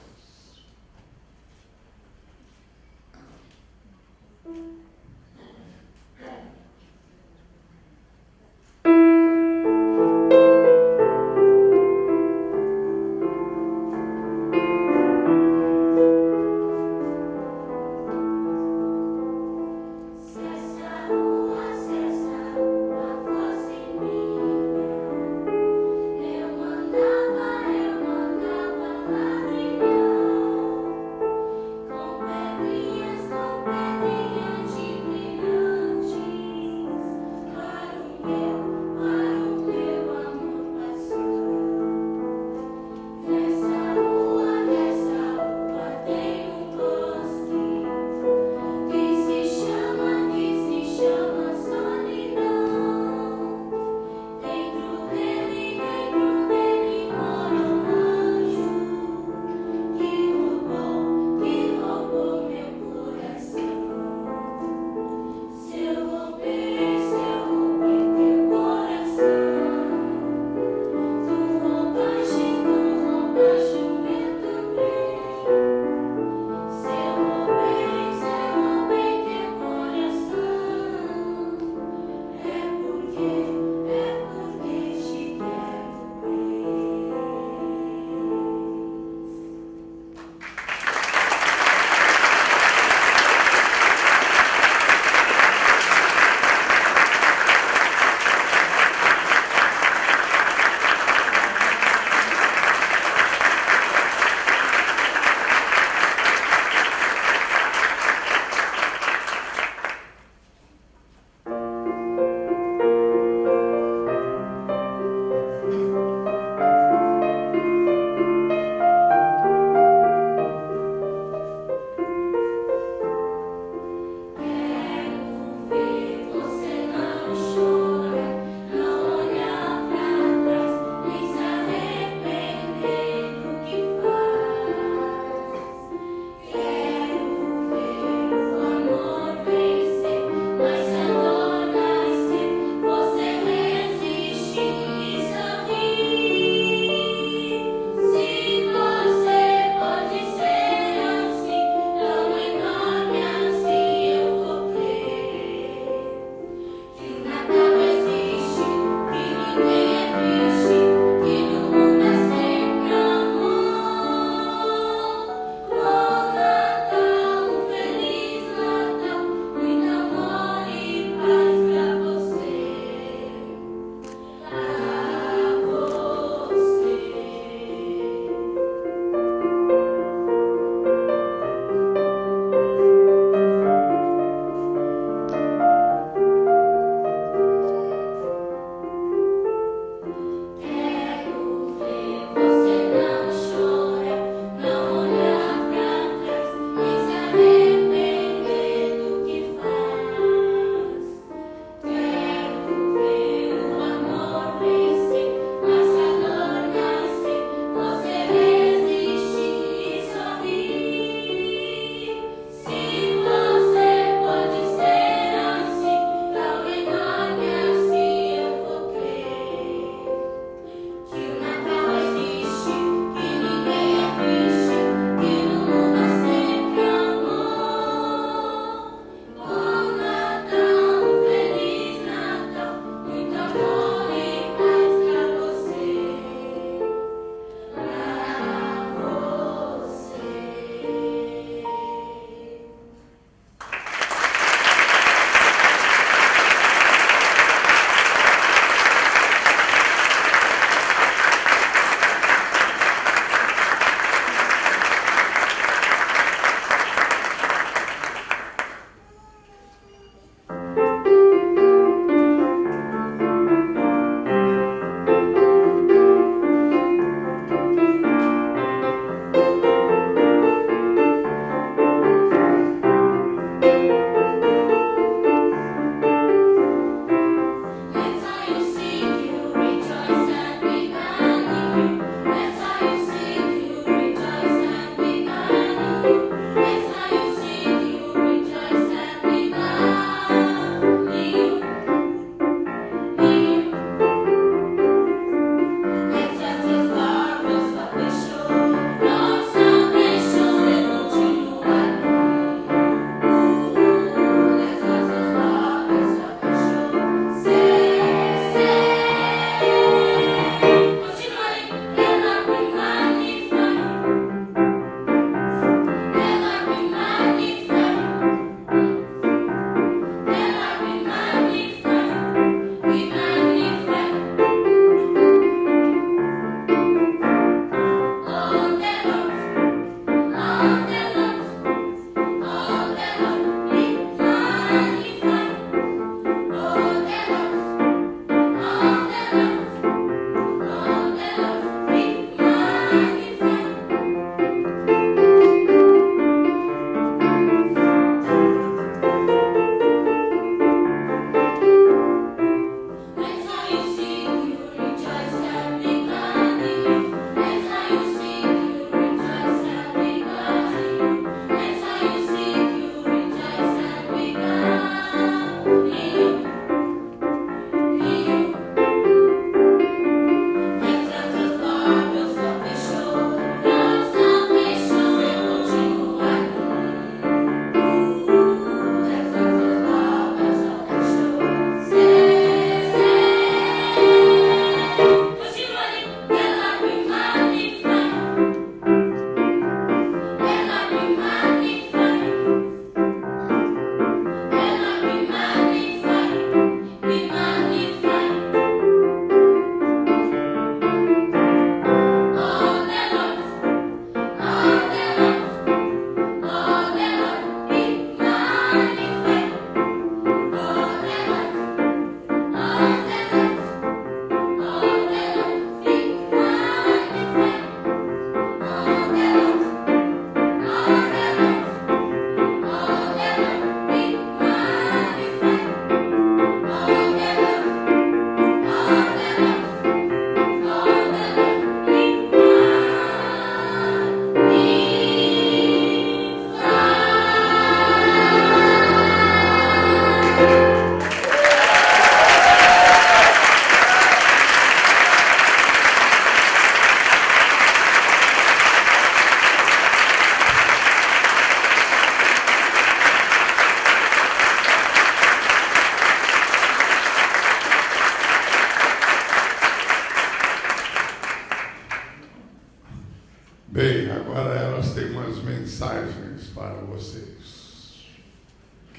Com pedrinhas de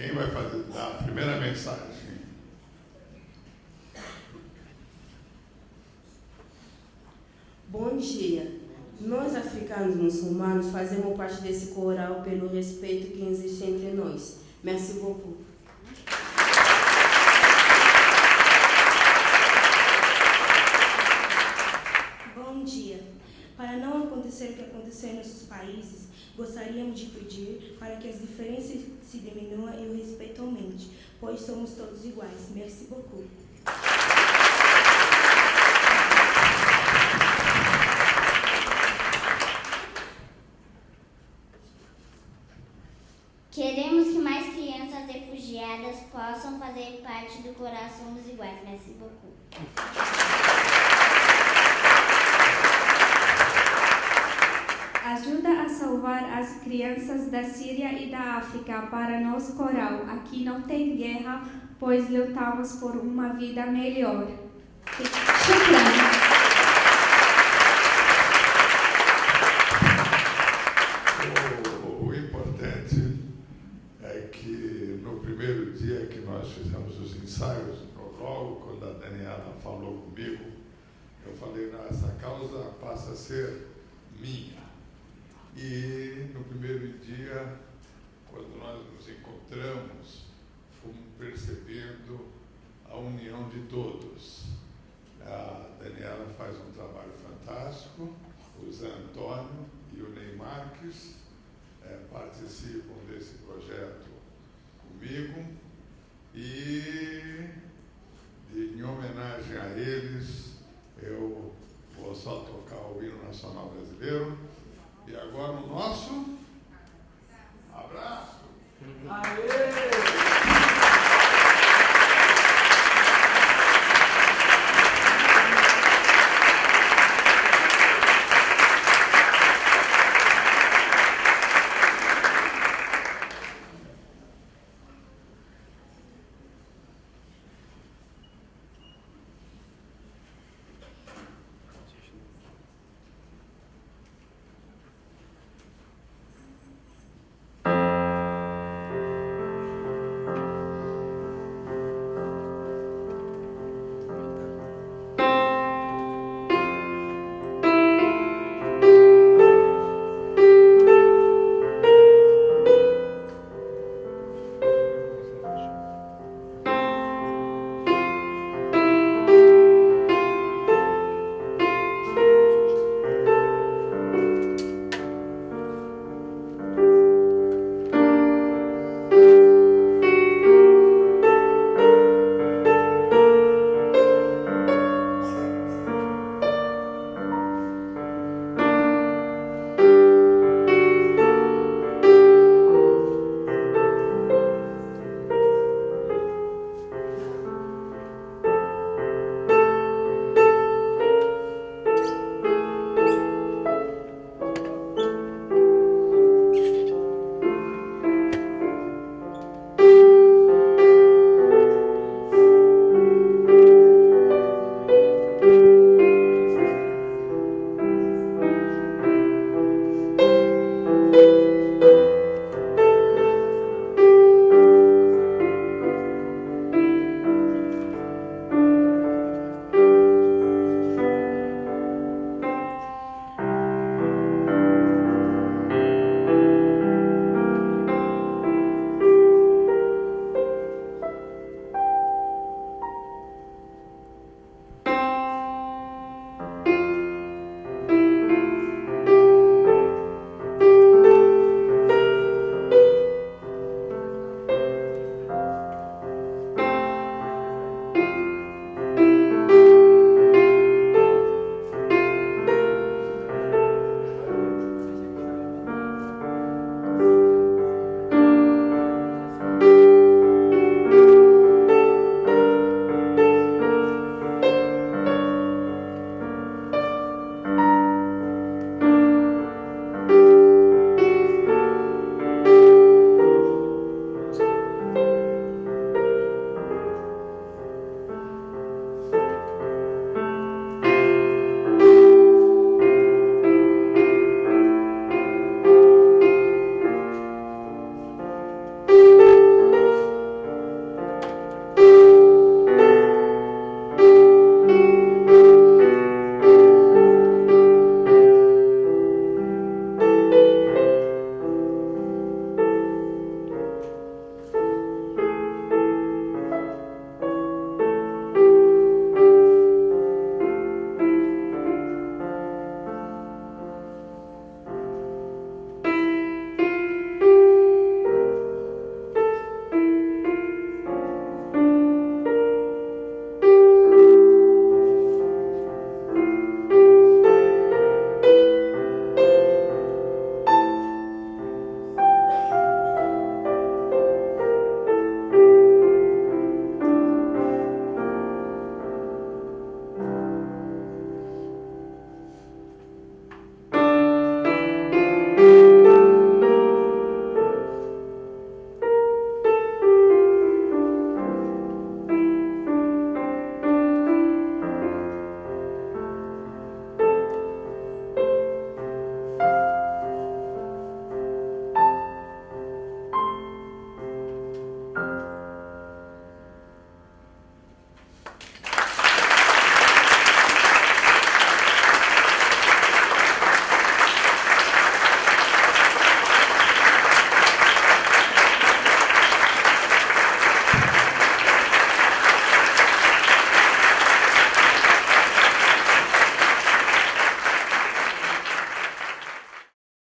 Quem vai dar a primeira mensagem? Bom dia. Nós, africanos muçulmanos, fazemos parte desse coral pelo respeito que existe entre nós. Merci beaucoup. Bom dia. Para não acontecer o que aconteceu em nossos países, gostaríamos de pedir para que as diferenças se diminuam e o respeito aumente, pois somos todos iguais. Merci beaucoup. Queremos que mais crianças refugiadas possam fazer parte do coral Somos Iguais. Merci beaucoup. Ajuda a salvar as crianças da Síria e da África para nós, coral. Aqui não tem guerra, pois lutamos por uma vida melhor. Shukran. O importante é que no primeiro dia que nós fizemos os ensaios, logo quando a Daniela falou comigo, eu falei, não, essa causa passa a ser minha. E no primeiro dia, quando nós nos encontramos, fomos percebendo a união de todos. A Daniela faz um trabalho fantástico, o Zé Antônio e o Ney Marques participam desse projeto comigo, e